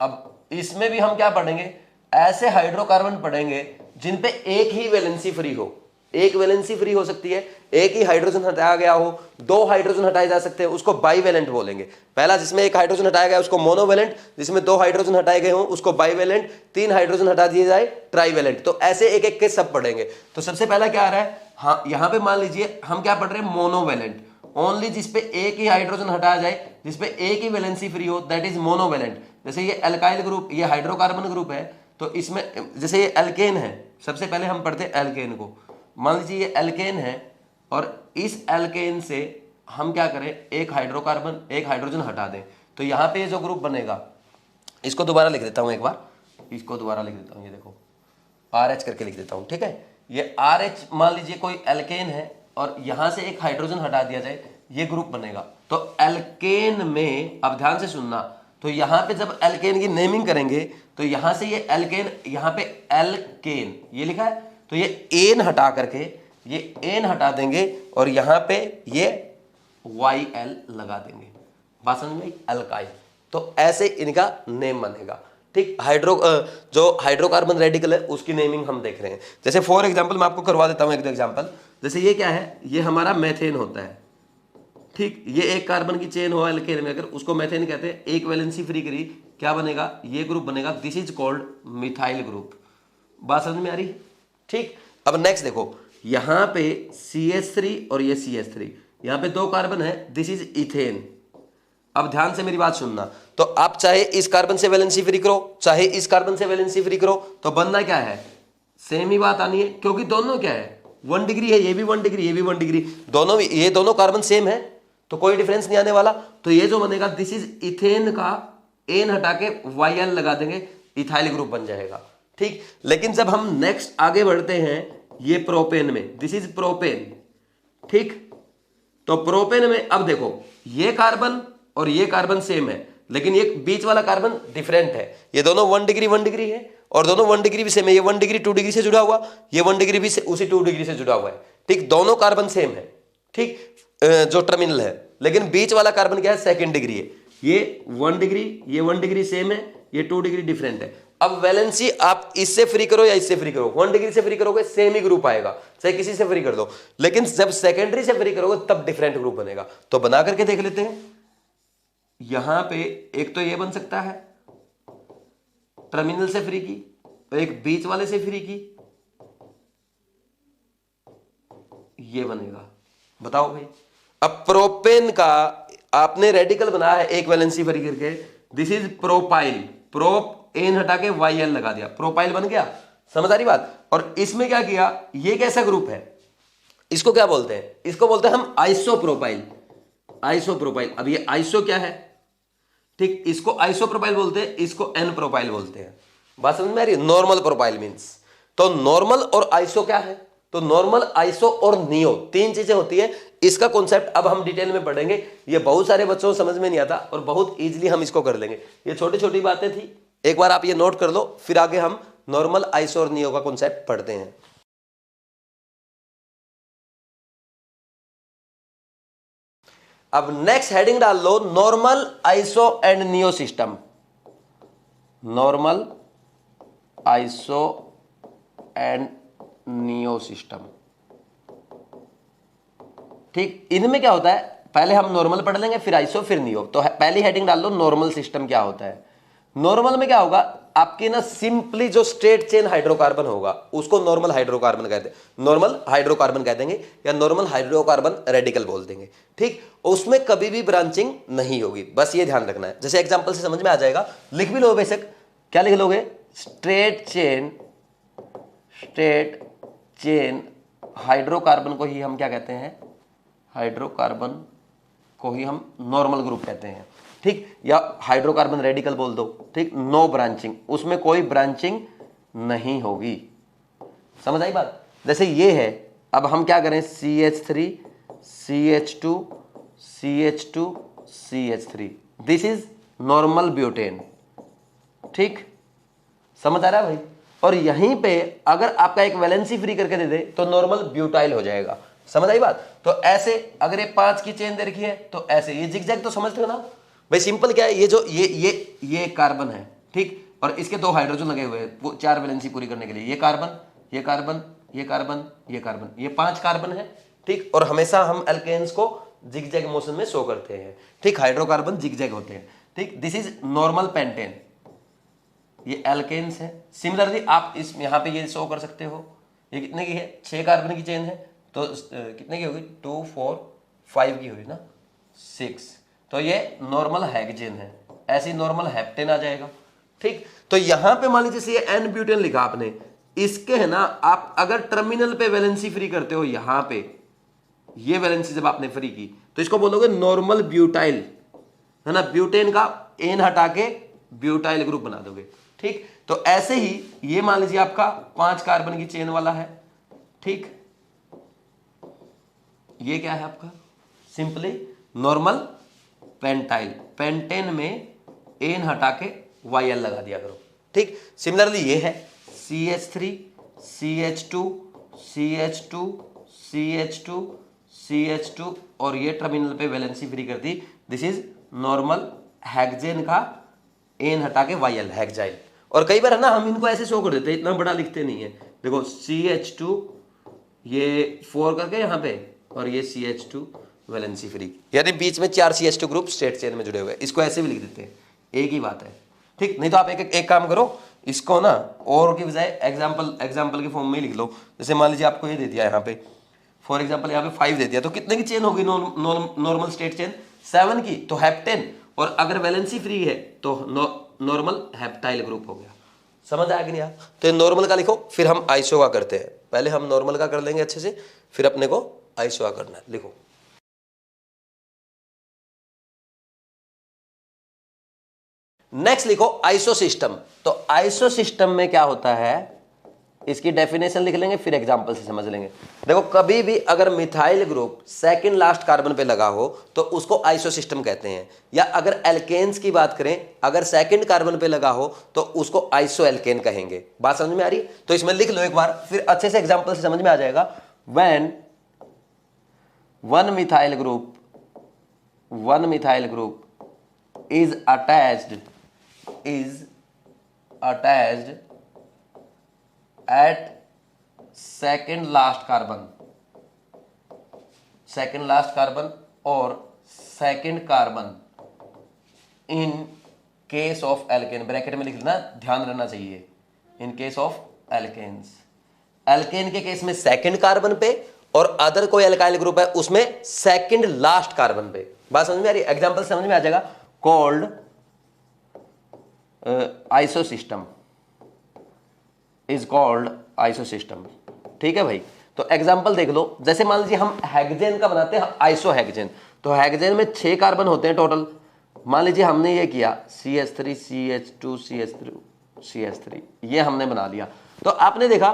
अब इसमें भी हम क्या पढ़ेंगे, ऐसे हाइड्रोकार्बन पढ़ेंगे जिन पे एक ही वैलेंसी फ्री हो। एक वैलेंसी फ्री हो सकती है, एक ही हाइड्रोजन हटाया गया हो, दो हाइड्रोजन हटाए जा सकते हैं, उसको बाईवैलेंट बोलेंगे। पहला जिसमें एक हाइड्रोजन हटाया गया उसको मोनोवैलेंट, जिसमें दो हाइड्रोजन हटाए गए हों उसको बाईवैलेंट, तीन हाइड्रोजन हटा दिए जाए ट्राईवैलेंट। तो ऐसे एक एक के सब पढ़ेंगे। तो सबसे पहला क्या आ रहा है, हाँ यहां पे मान लीजिए हम क्या पढ़ रहे हैं, मोनोवैलेंट, ओनली जिसपे एक ही हाइड्रोजन हटाया जाए, जिसपे एक ही वैलेंसी फ्री हो, दैट इज मोनोवैलेंट। जैसे ये एल्काइल ग्रुप, ये हाइड्रोकार्बन ग्रुप है, तो इसमें जैसे ये एल्केन है, सबसे पहले हम पढ़ते हैं एल्केन को। मान लीजिए ये एल्केन है और इस एल्केन से हम क्या करें, एक हाइड्रोकार्बन एक हाइड्रोजन हटा दें, तो यहां पे जो ग्रुप बनेगा, इसको दोबारा लिख देता हूं एक बार, इसको दोबारा लिख देता हूं, ये देखो RH करके लिख देता हूं, ठीक है। ये RH मान लीजिए कोई एल्केन है और यहां से एक हाइड्रोजन हटा दिया जाए, ये ग्रुप बनेगा। तो एल्केन में, अब ध्यान से सुनना, तो यहां पे जब एल्केन की नेमिंग करेंगे तो यहां से ये एल्केन, यहां पे एल्केन ये लिखा है, तो ये एन हटा करके ये एन हटा देंगे और यहां पे ये YL लगा देंगे। बात समझ में आई? अल्काइल। तो ऐसे इनका नेम बनेगा, ठीक। जो हाइड्रोकार्बन रेडिकल है उसकी नेमिंग हम देख रहे हैं। जैसे फॉर एग्जांपल मैं आपको करवा देता हूं एक दो एग्जांपल। जैसे ये क्या है, ये हमारा मेथेन होता है, ठीक। ये एक कार्बन की चेन हो एल्केन में, अगर उसको मेथेन कहते हैं, एक वैलेंसी फ्री करी, क्या बनेगा, ये ग्रुप बनेगा, this is called methyl group. बात समझ में आ रही? ठीक। अब नेक्स्ट देखो, यहां पे CH3 और ये CH3, यहां पे दो कार्बन है, दिस इज इथेन। अब ध्यान से मेरी बात सुनना, तो आप चाहे इस कार्बन से वैलेंसी फ्री करो, चाहे इस कार्बन से वैलेंसी फ्री करो, तो बनना क्या है, सेम ही बात आनी है, क्योंकि दोनों क्या है, 1 डिग्री है, ये भी 1 डिग्री, ये भी 1 डिग्री, दोनों, ये दोनों कार्बन सेम है, तो कोई डिफरेंस नहीं आने वाला। तो ये जो बनेगा, दिस इज इथेन का एन हटा के YL लगा देंगे, इथाइल ग्रुप बन जाएगा, ठीक। लेकिन जब हम नेक्स्ट आगे बढ़ते हैं, ये प्रोपेन में, दिस इज प्रोपेन, ठीक। तो प्रोपेन में अब देखो, ये कार्बन और ये कार्बन सेम है, लेकिन ये बीच वाला कार्बन डिफरेंट है। ये दोनों 1 डिग्री 1 डिग्री है और दोनों 1 डिग्री भी सेम है। ये 1 डिग्री 2 डिग्री से जुड़ा हुआ, ये 1 डिग्री भी से उसी 2 डिग्री से जुड़ा हुआ है, ठीक। दोनों कार्बन सेम है, ठीक, जो टर्मिनल है, लेकिन बीच वाला कार्बन क्या है, 2nd डिग्री है। ये 1 डिग्री, ये 1 डिग्री सेम है, ये 2 डिग्री डिफरेंट है। अब वैलेंसी आप इससे फ्री करो या इससे फ्री करो, 1 डिग्री से फ्री करोगे सेम ही ग्रुप आएगा, चाहे किसी से फ्री कर दो, लेकिन जब सेकेंडरी से फ्री करोगे तब डिफरेंट ग्रुप बनेगा। तो बना करके देख लेते हैं। यहां पे एक तो ये बन सकता है टर्मिनल से फ्री की, और एक बीच वाले से फ्री की, ये बनेगा। बताओ भाई, अब प्रोपेन का आपने रेडिकल बनाया है एक वैलेंसी फ्री करके, this is propyl, propane हटा के YL लगा दिया, प्रोपाइल बन गया। समझ आ रही बात? और इसमें क्या किया, ये कैसा ग्रुप है, इसको क्या बोलते हैं, इसको बोलते हैं हम आइसोप्रोपाइल। आइसोप्रोपाइल, अब ये आइसो क्या है, ठीक, इसको आइसोप्रोपाइल बोलते हैं, इसको एन प्रोपाइल बोलते हैं। बात समझ में आ रही है? नॉर्मल प्रोपाइल मींस, तो नॉर्मल और आइसो क्या है, तो नॉर्मल, आइसो और नियो, तीन चीजें होती है। इसका कॉन्सेप्ट अब हम डिटेल में पढ़ेंगे, ये बहुत सारे बच्चों को समझ में नहीं आता और बहुत इजीली हम इसको कर लेंगे। ये छोटी छोटी बातें थी, एक बार आप ये नोट कर लो, फिर आगे हम नॉर्मल, आइसो और नियो का कॉन्सेप्ट पढ़ते हैं। अब नेक्स्ट हेडिंग डाल लो, normal, iso and neo system. Normal, iso and neo system, ठीक। इनमें क्या होता है, पहले हम नॉर्मल पढ़ लेंगे, फिर आइसो, फिर नियो। तो पहली हेडिंग डाल लो, नॉर्मल सिस्टम क्या होता है। नॉर्मल में क्या होगा, आपके ना सिंपली जो स्ट्रेट चेन हाइड्रोकार्बन होगा उसको नॉर्मल हाइड्रोकार्बन कहते हैं, नॉर्मल हाइड्रोकार्बन कह देंगे या नॉर्मल हाइड्रोकार्बन रेडिकल बोल देंगे, ठीक। उसमें कभी भी ब्रांचिंग नहीं होगी, बस ये ध्यान रखना है। जैसे एग्जांपल से समझ में आ जाएगा, लिख भी लो बेशक। क्या लिख लोगे, स्ट्रेट चेन हाइड्रोकार्बन को ही हम क्या कहते हैं, हाइड्रोकार्बन को ही हम नॉर्मल ग्रुप कहते हैं, ठीक। या हाइड्रोकार्बन रेडिकल बोल दो, ठीक। नो ब्रांचिंग, उसमें कोई ब्रांचिंग नहीं होगी। समझ आई बात? जैसे ये है, अब हम क्या करें, CH3 CH2 CH2 CH3, this is normal butane, ठीक। समझ आ रहा है भाई? और यहीं पे अगर आपका एक वैलेंसी फ्री करके दे दे तो नॉर्मल ब्यूटाइल हो जाएगा। समझ आई बात। तो ऐसे अगर ये 5 की चेन दे रखी है तो ऐसे, ये जिगजैग तो समझते हो ना भाई, सिंपल क्या है, ये जो ये कार्बन है, ठीक, और इसके 2 हाइड्रोजन लगे हुए हैं वो 4 वैलेंसी पूरी करने के लिए, ये कार्बन, ये कार्बन, ये कार्बन, ये कार्बन, ये 5 कार्बन है, ठीक। और हमेशा हम एल्केन्स को जिगजैग मोशन में शो करते हैं, ठीक, हाइड्रोकार्बन जिगजैग होते हैं, ठीक। दिस इज नॉर्मल पेंटेन, ये एल्केन्स है। सिमिलरली आप इस यहाँ पे ये शो कर सकते हो, ये कितने की है, 6 कार्बन की चेन है, तो कितने की होगी, 2 4 5 की हुई ना, 6, तो ये नॉर्मल हेक्सेन है, ऐसी नॉर्मल हेप्टेन आ जाएगा, ठीक। तो यहां पे मान लीजिए ये एन ब्यूटेन लिखा आपने, इसके है ना, आप अगर टर्मिनल पे वैलेंसी फ्री करते हो, यहां पे ये वैलेंसी जब आपने फ्री की तो इसको बोलोगे नॉर्मल ब्यूटाइल, है ना, ब्यूटेन का एन हटा के ब्यूटाइल ग्रुप बना दोगे, ठीक। तो ऐसे ही ये मान लीजिए आपका 5 कार्बन की चेन वाला है, ठीक, ये क्या है आपका, सिंपली नॉर्मल पेंटाइल, पेंटेन में एन हटा के YL लगा दिया करो, ठीक। सिमिलरली ये है CH3 CH2 CH2 CH2 CH2 और ये टर्मिनल पे वैलेंसी फ्री कर दी, दिस इज नॉर्मल हेक्सेन का एन हटा के YL हेक्साइल। और कई बार है ना हम इनको ऐसे शो कर देते हैं, इतना बड़ा लिखते नहीं है, देखो CH2 ये 4 करके यहाँ पे, और ये CH2 वैलेंसी फ्री, यानी बीच में 4 CH2 ग्रुप स्ट्रेट चेन में जुड़े हुए, इसको ऐसे भी लिख देते हैं, एक ही बात है, ठीक। नहीं तो आप एक काम करो, इसको ना और की बजाय एग्जाम्पल के फॉर्म में ही लिख लो। जैसे मान लीजिए आपको ये दे दिया यहाँ पे, फॉर एग्जाम्पल यहाँ पे 5 दे दिया, तो कितने की चेन होगी नॉर्मल स्टेट चेन, 7 की, तो हेप्टेन, और अगर वैलेंसी फ्री है तो नॉर्मल हेप्टाइल ग्रुप हो गया। समझ आ गया नहीं? तो नॉर्मल का लिखो, फिर हम आइसो का करते हैं, पहले हम नॉर्मल का कर लेंगे अच्छे से, फिर अपने को आइसो का करना है। लिखो नेक्स्ट, लिखो आइसो सिस्टम। तो आइसो सिस्टम में क्या होता है, इसकी डेफिनेशन लिख लेंगे, फिर एग्जांपल से समझ लेंगे। देखो कभी भी अगर methyl group second last carbon पे लगा हो तो उसको आइसो सिस्टम कहते हैं, या अगर एल्केन्स की बात करें, अगर सेकंड कार्बन पे लगा हो तो उसको आइसो एल्केन कहेंगे। बात समझ में आ रही? तो इसमें लिख लो एक बार, फिर अच्छे से एग्जांपल से समझ में आ जाएगा। When one methyl group is attached at second last carbon or second carbon in case of alkane, bracket में लिख लेना, ध्यान रहना चाहिए, in case of alkanes, alkane के केस में सेकंड कार्बन पे, और अदर कोई एल्काइल ग्रुप है उसमें सेकंड लास्ट कार्बन पे। बात समझ में आ रही है? एग्जांपल समझ में आ जाएगा। कॉल्ड आइसोसिस्टम इज कॉल्ड आइसोसिस्टम, ठीक है भाई। तो एग्जांपल देख लो, जैसे मान लीजिए हम हेक्सेन का बनाते हैं आइसो हेक्सेन, तो हेक्सेन में 6 कार्बन होते हैं टोटल। मान लीजिए हमने ये किया CH3 CH2 CH3 ये हमने बना लिया, तो आपने देखा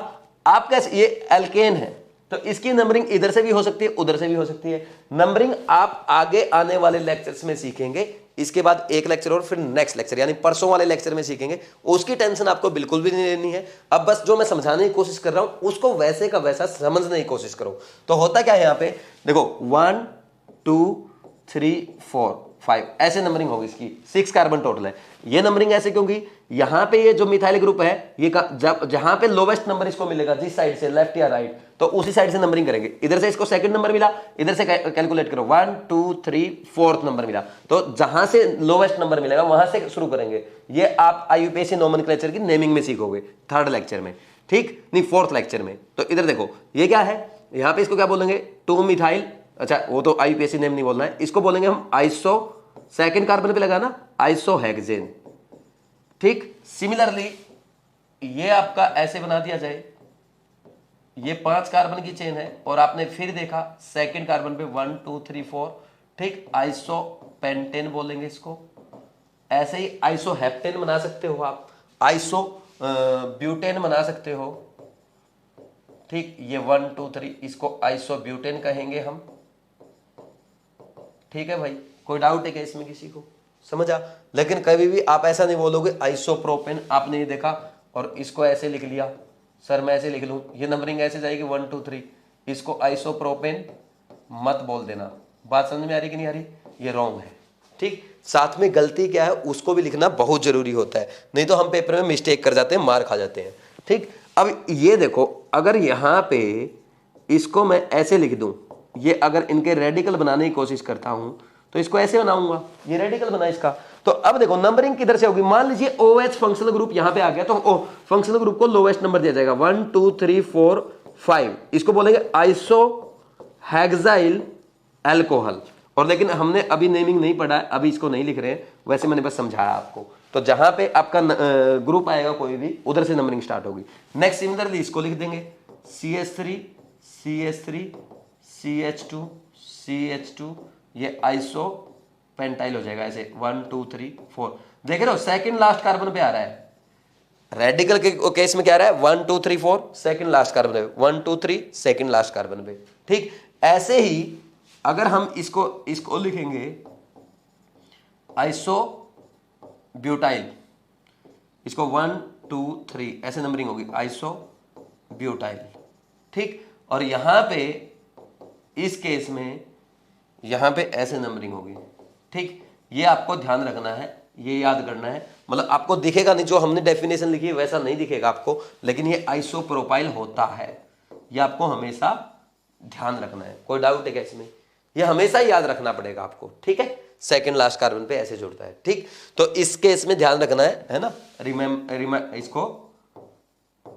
आपका ये एल्केन है, तो इसकी नंबरिंग इधर से भी हो सकती है, उधर से भी हो सकती है। नंबरिंग आप आगे आने वाले लेक्चर्स में सीखेंगे, इसके बाद एक लेक्चर और फिर नेक्स्ट लेक्चर, यानी परसों वाले लेक्चर में सीखेंगे। उसकी टेंशन आपको बिल्कुल भी नहीं लेनी है। अब बस जो मैं समझाने की कोशिश कर रहा हूं उसको वैसे का वैसा समझने की कोशिश करो। तो होता क्या है यहाँ पे, देखो 1 2 3 4 5 ऐसे नंबरिंग होगी इसकी, 6 कार्बन टोटल है। ये नंबरिंग ऐसे क्योंकि यहाँ पे ये जो मिथाइल ग्रुप है, ये जहां पे लोवेस्ट नंबर इसको मिलेगा, जिस साइड से, लेफ्ट या राइट, तो उसी साइड से नंबरिंग करेंगे। इधर से इसको सेकंड नंबर मिला, इधर से कैलकुलेट करो 1 2 3 4th नंबर मिला, तो जहां से लोवेस्ट नंबर मिलेगा वहां से शुरू करेंगे। ये आप IUPAC नोमेनक्लेचर की नेमिंग में सीखोगे 3rd लेक्चर में, ठीक नहीं, 4th लेक्चर में। तो इधर देखो ये क्या है, यहाँ पे इसको क्या बोलेंगे, 2 मिथाइल, अच्छा वो तो IUPAC नेम नहीं बोलना है, इसको बोलेंगे हम आइसो, सेकंड कार्बन पे लगा ना, आइसो हेक्सेन, ठीक। सिमिलरली ये आपका ऐसे बना दिया जाए, ये 5 कार्बन की चेन है, और आपने फिर देखा सेकंड कार्बन पे 1 2 3 4, ठीक, आइसो पेंटेन बोलेंगे इसको। ऐसे ही आइसो हेप्टेन बना सकते हो आप, आइसो ब्यूटेन बना सकते हो, ठीक। ये 1 2 3 इसको आइसो ब्यूटेन कहेंगे हम, ठीक है भाई। कोई डाउट है क्या इसमें किसी को? समझा? लेकिन कभी भी आप ऐसा नहीं बोलोगे आइसोप्रोपेन, आपने ये देखा और इसको ऐसे लिख लिया, सर मैं ऐसे लिख लूं, ये नंबरिंग ऐसे जाएगी 1 2 3, इसको आइसोप्रोपेन मत बोल देना। बात समझ में आ रही कि नहीं आ रही? ये रॉन्ग है। ठीक, साथ में गलती क्या है उसको भी लिखना बहुत जरूरी होता है, नहीं तो हम पेपर में मिस्टेक कर जाते हैं, मार खा जाते हैं। ठीक, अब ये देखो, अगर यहां पे इसको मैं ऐसे लिख दूं, ये अगर इनके रेडिकल बनाने की कोशिश करता हूं तो इसको ऐसे बनाऊंगा, ये रेडिकल बना इसका। तो अब देखो नंबरिंग किधर से होगी, मान लीजिए OH फंक्शनल ग्रुप यहां पे आ गया, तो फंक्शनल ग्रुप को लोवेस्ट नंबर दिया जाएगा 1 2 3 4 5, इसको बोलेंगे आइसो हेक्साइल अल्कोहल। और लेकिन हमने अभी नेमिंग नहीं पढ़ा है, अभी इसको नहीं लिख रहे हैं, वैसे मैंने बस समझाया आपको। तो जहां पे आपका ग्रुप आएगा कोई भी, उधर से नंबरिंग स्टार्ट होगी। नेक्स्ट सिमिलरली इसको लिख देंगे CH3 CH3 CH2 CH2, ये आइसो पेंटाइल हो जाएगा ऐसे 1 2 3 4। देख रहे हो सेकंड लास्ट कार्बन पे आ रहा है, रेडिकल के केस में क्या आ रहा है 1 2 3 4 सेकंड लास्ट कार्बन पे, 1 2 3 सेकंड लास्ट कार्बन पे। ठीक, ऐसे ही अगर हम इसको लिखेंगे आइसो ब्यूटाइल, इसको 1 2 3 ऐसे नंबरिंग होगी आइसो ब्यूटाइल। ठीक, और यहां पे इस केस में यहां पे ऐसे नंबरिंग होगी। ठीक, ये आपको ध्यान रखना है, ये याद करना है, मतलब आपको दिखेगा नहीं, जो हमने डेफिनेशन लिखी है वैसा नहीं दिखेगा आपको, लेकिन ये आइसोप्रोपाइल होता है, ये आपको हमेशा ध्यान रखना है। कोई डाउट है क्या इसमें? ये हमेशा याद रखना पड़ेगा आपको। ठीक है, सेकंड लास्ट कार्बन पे ऐसे जुड़ता है। ठीक, तो इस केस में ध्यान रखना है ना, इसको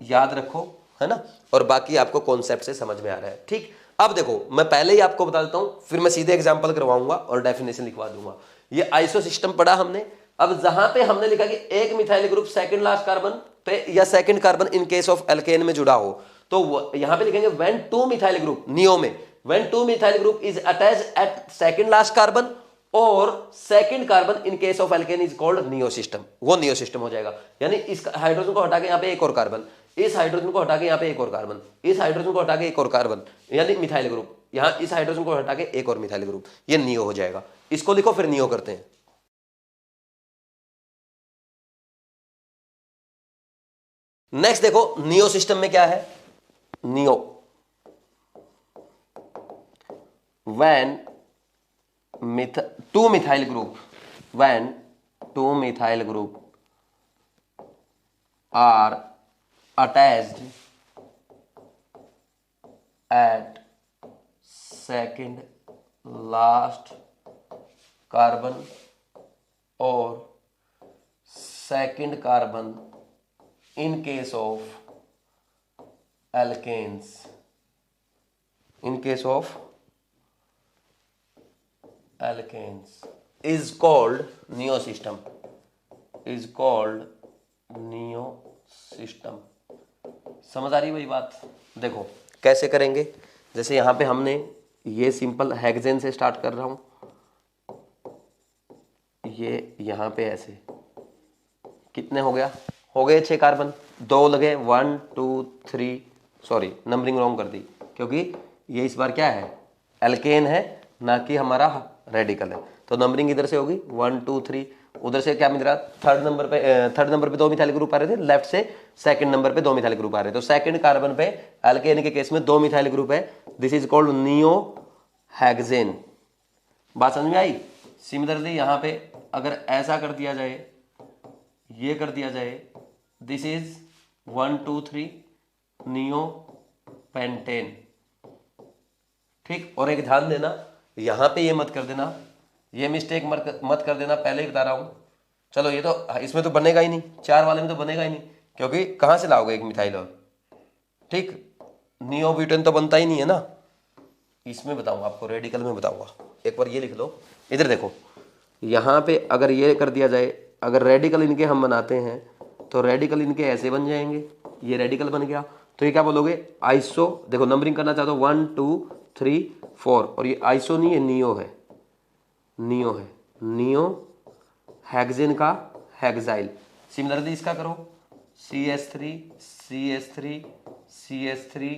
याद रखो, है ना, और बाकी आपको कॉन्सेप्ट से समझ में आ रहा है। ठीक, अब देखो मैं पहले ही आपको बता देता हूं, फिर मैं सीधे एग्जांपल करवाऊंगा और डेफिनेशन लिखवा दूंगा। ये आइसो सिस्टम पढ़ा हमने। अब जहां पे हमने लिखा कि एक methyl group second last carbon पे या second carbon in case of alkane में जुड़ा हो, तो यहां पे लिखेंगे when two methyl group neo में, when two methyl group is attached at second last carbon और second carbon in case of alkane is called neo system. वो नियो सिस्टम हो जाएगा, यानी इस हाइड्रोजन को हटा के यहां पे एक और कार्बन, इस हाइड्रोजन को हटा के यहां पे एक और कार्बन, इस हाइड्रोजन को हटा के एक और कार्बन, यानी मिथाइल ग्रुप, यहां इस हाइड्रोजन को हटा के एक और मिथाइल ग्रुप, ये नियो हो जाएगा। इसको लिखो फिर नियो करते हैं। नेक्स्ट देखो नियो सिस्टम में क्या है, neo when two methyl group, when two methyl group are attached at second last carbon or second carbon in case of alkanes, in case of alkanes is called neo system, is called neo system। समझ आ रही है भाई बात? देखो कैसे करेंगे, जैसे यहां पे हमने ये सिंपल हेक्सेन से स्टार्ट कर रहा हूं, ये यहां पे ऐसे कितने हो गया, हो गए 6 कार्बन, 2 लगे 1 2 3, सॉरी नंबरिंग रॉन्ग कर दी, क्योंकि ये इस बार क्या है एल्केन है ना कि हमारा रेडिकल है, तो नंबरिंग इधर से होगी 1 2 3, उधर से क्या मिल रहा, थर्ड नंबर पे 2 मिथाइल ग्रुप आ रहे थे, लेफ्ट से सेकंड नंबर पे 2 मिथाइल ग्रुप आ रहे थे, तो सेकंड कार्बन पे एल्केन के केस में 2 मिथाइल ग्रुप है, this is called neo hexane. बात समझ में आई? सिमिलरली यहां पे अगर ऐसा कर दिया जाए, ये कर दिया जाए, दिस इज 1 2 3 नियो पेंटेन। ठीक, और एक ध्यान देना यहां पे ये मत कर देना, ये मिस्टेक मत कर देना, पहले ही बता रहा हूं। चलो ये तो इसमें तो बनेगा ही नहीं, 4 वाले में तो बनेगा ही नहीं, क्योंकि कहां से लाओगे एक मिथाइल और, ठीक, नियोब्यूटेन तो बनता ही नहीं है ना। इसमें बताऊंगा आपको, रेडिकल में बताऊंगा, एक बार ये लिख लो, इधर देखो, यहां पे अगर ये कर दिया जाए, अगर रेडिकल इनके हम बनाते हैं तो रेडिकल इनके ऐसे बन जाएंगे, ये रेडिकल बन गया, तो ये क्या बोलोगे आइसो, देखो नंबरिंग करना चाहते हो 1 2 3 4, और ये आइसो नहीं है, नियो है, नियो है, नियो हेक्सेन का हेक्साइल। सिमिलरली इसका करो CH3 CH3 CH3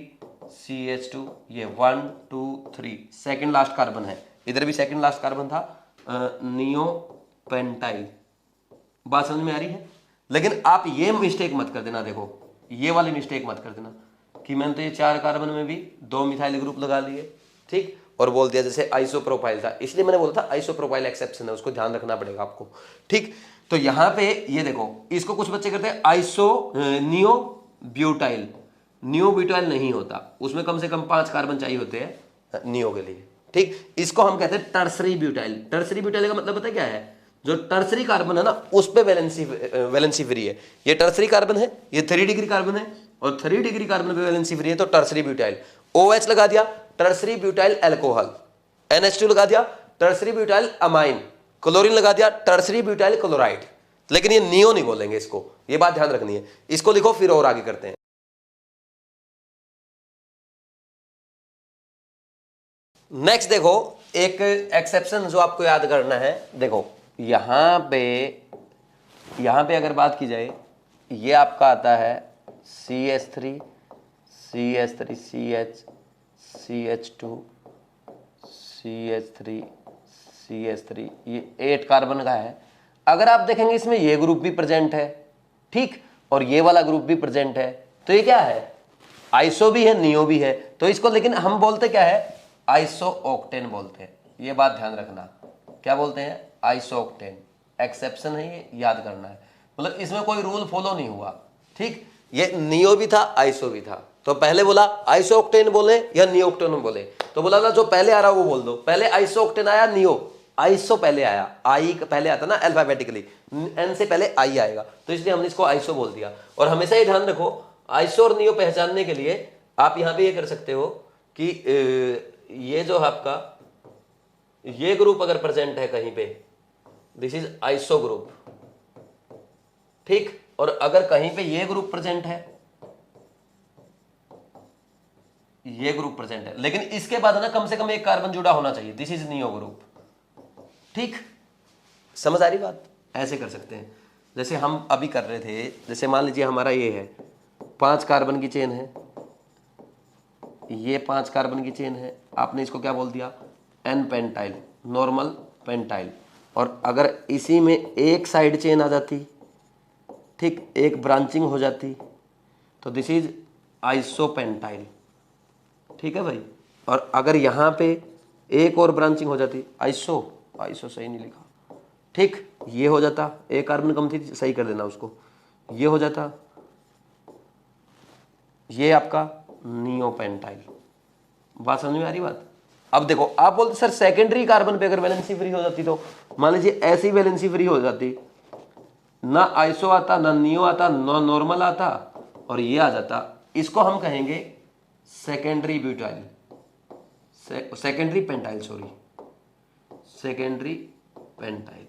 CH2, ये 1 2 3 सेकंड लास्ट कार्बन है, इधर भी सेकंड लास्ट कार्बन था, नियो पेंटाइल। बात समझ में आ रही है? लेकिन आप ये मिस्टेक मत कर देना, देखो ये वाली मिस्टेक मत कर देना कि मैंने तो ये 4 कार्बन में भी 2 मिथाइल ग्रुप लगा लिए, ठीक, और बोल दिया जैसे आइसोप्रोपाइल था, इसलिए मैंने बोला था आइसोप्रोपाइल एक्सेप्शन है, उसको ध्यान रखना पड़ेगा आपको, ठीक। तो यहाँ पे ये देखो, इसको कुछ बच्चे करते हैं नियो ब्यूटाइल, नियो ब्यूटाइल नहीं होता, उसमें कम से कम 5 कार्बन चाहिए होते हैं नियो के लिए, ठीक। इसको हम कहते हैं टर्सरी ब्यूटाइल। टर्सरी ब्यूटाइल का मतलब पता है क्या है? जो टर्सरी कार्बन है ना उस पे वैलेंसी फ्री है। ये टर्सरी कार्बन है, ये 3 डिग्री कार्बन है, और 3 डिग्री कार्बन पे वैलेंसी फ्री है, तो टर्सरी ब्यूटाइल। OH लगा दिया, टर्सरी ब्यूटाइल अल्कोहल। NH2 लगा दिया, टर्सरी ब्यूटाइल अमाइन। क्लोरीन लगा दिया, टर्सरी ब्यूटाइल क्लोराइड। लेकिन ये नियो नहीं बोलेंगे इसको, ये बात ध्यान रखनी है। इसको लिखो फिर और आगे करते हैं। नेक्स्ट देखो, एक एक्सेप्शन जो आपको याद करना है, देखो यहां पे अगर बात की जाए, ये आपका आता है CH3 CH3 CH CH2 CH3 CH3, ये 8 कार्बन का है। अगर आप देखेंगे इसमें ये ग्रुप भी प्रेजेंट है, ठीक, और ये वाला ग्रुप भी प्रेजेंट है, तो ये क्या है? आइसो भी है, नियो भी है। तो इसको लेकिन हम बोलते क्या है? आइसो ऑक्टेन बोलते हैं। ये बात ध्यान रखना, क्या बोलते हैं? Iso octane. एक्सेप्शन है ये, याद करना है, मतलब इसमें कोई रूल फॉलो नहीं हुआ, ठीक। ये नियो भी था, आइसो भी था, तो पहले बोला आइसो ऑक्टेन बोले या नियो ऑक्टेन बोले, तो बोला ना जो पहले आ रहा वो बोल दो। पहले आइसो ऑक्टेन आया, नियो, आइसो पहले आया, आई पहले आता ना अल्फाबेटिकली, एन से पहले आई आएगा, तो इसलिए हमने इसको आइसो बोल दिया। और हमेशा ये ध्यान रखो, आइसो और नियो पहचानने के लिए आप यहां पे ये कर सकते हो कि ये जो आपका ये ग्रुप अगर प्रेजेंट है कहीं पे, दिस इज आइसो ग्रुप, ठीक। और अगर कहीं पे ये ग्रुप प्रेजेंट है, ये ग्रुप प्रेजेंट है, लेकिन इसके बाद ना कम से कम एक कार्बन जुड़ा होना चाहिए, दिस इज नियो ग्रुप, ठीक। समझ आ रही बात? ऐसे कर सकते हैं जैसे हम अभी कर रहे थे। जैसे मान लीजिए हमारा ये है 5 कार्बन की चेन है, ये 5 कार्बन की चेन है, आपने इसको क्या बोल दिया? N pentyl, normal pentyl. और अगर इसी में एक साइड चेन आ जाती, ठीक, एक ब्रांचिंग हो जाती, तो दिस इज आइसोपेंटाइल, ठीक है भाई। और अगर यहाँ पे एक और ब्रांचिंग हो जाती, आइसो सही नहीं लिखा, ठीक, ये हो जाता, एक कार्बन कम थी, सही कर देना उसको, ये हो जाता, ये आपका नियोपेंटाइल। बात समझ में आ रही बात? अब देखो, आप बोलते सर सेकेंडरी कार्बन पे अगर वैलेंसी फ्री हो जाती, तो मान लीजिए ऐसी वैलेंसी फ्री हो जाती, ना आइसो आता, ना नियो आता, ना नॉर्मल आता, और ये आ जाता, इसको हम कहेंगे secondary butyl, secondary pentyl, sorry, secondary pentyl.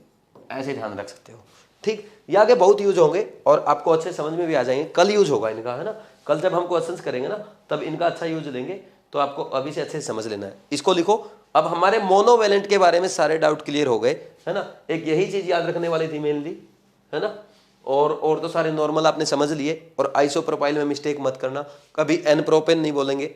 ऐसे ध्यान रख सकते हो, ठीक। ये आगे बहुत यूज होंगे और आपको अच्छे समझ में भी आ जाएंगे। कल यूज होगा इनका, है ना, कल जब हम क्वेश्चंस करेंगे ना तब इनका अच्छा यूज लेंगे, तो आपको अभी से अच्छे से समझ लेना है। इसको लिखो। अब हमारे मोनोवेलेंट के बारे में सारे डाउट क्लियर हो गए, है ना। एक यही चीज याद रखने वाली थी मेनली, है ना, और तो सारे नॉर्मल आपने समझ लिए। और आइसोप्रोपाइल में मिस्टेक मत करना, कभी एन प्रोपेन नहीं बोलेंगे,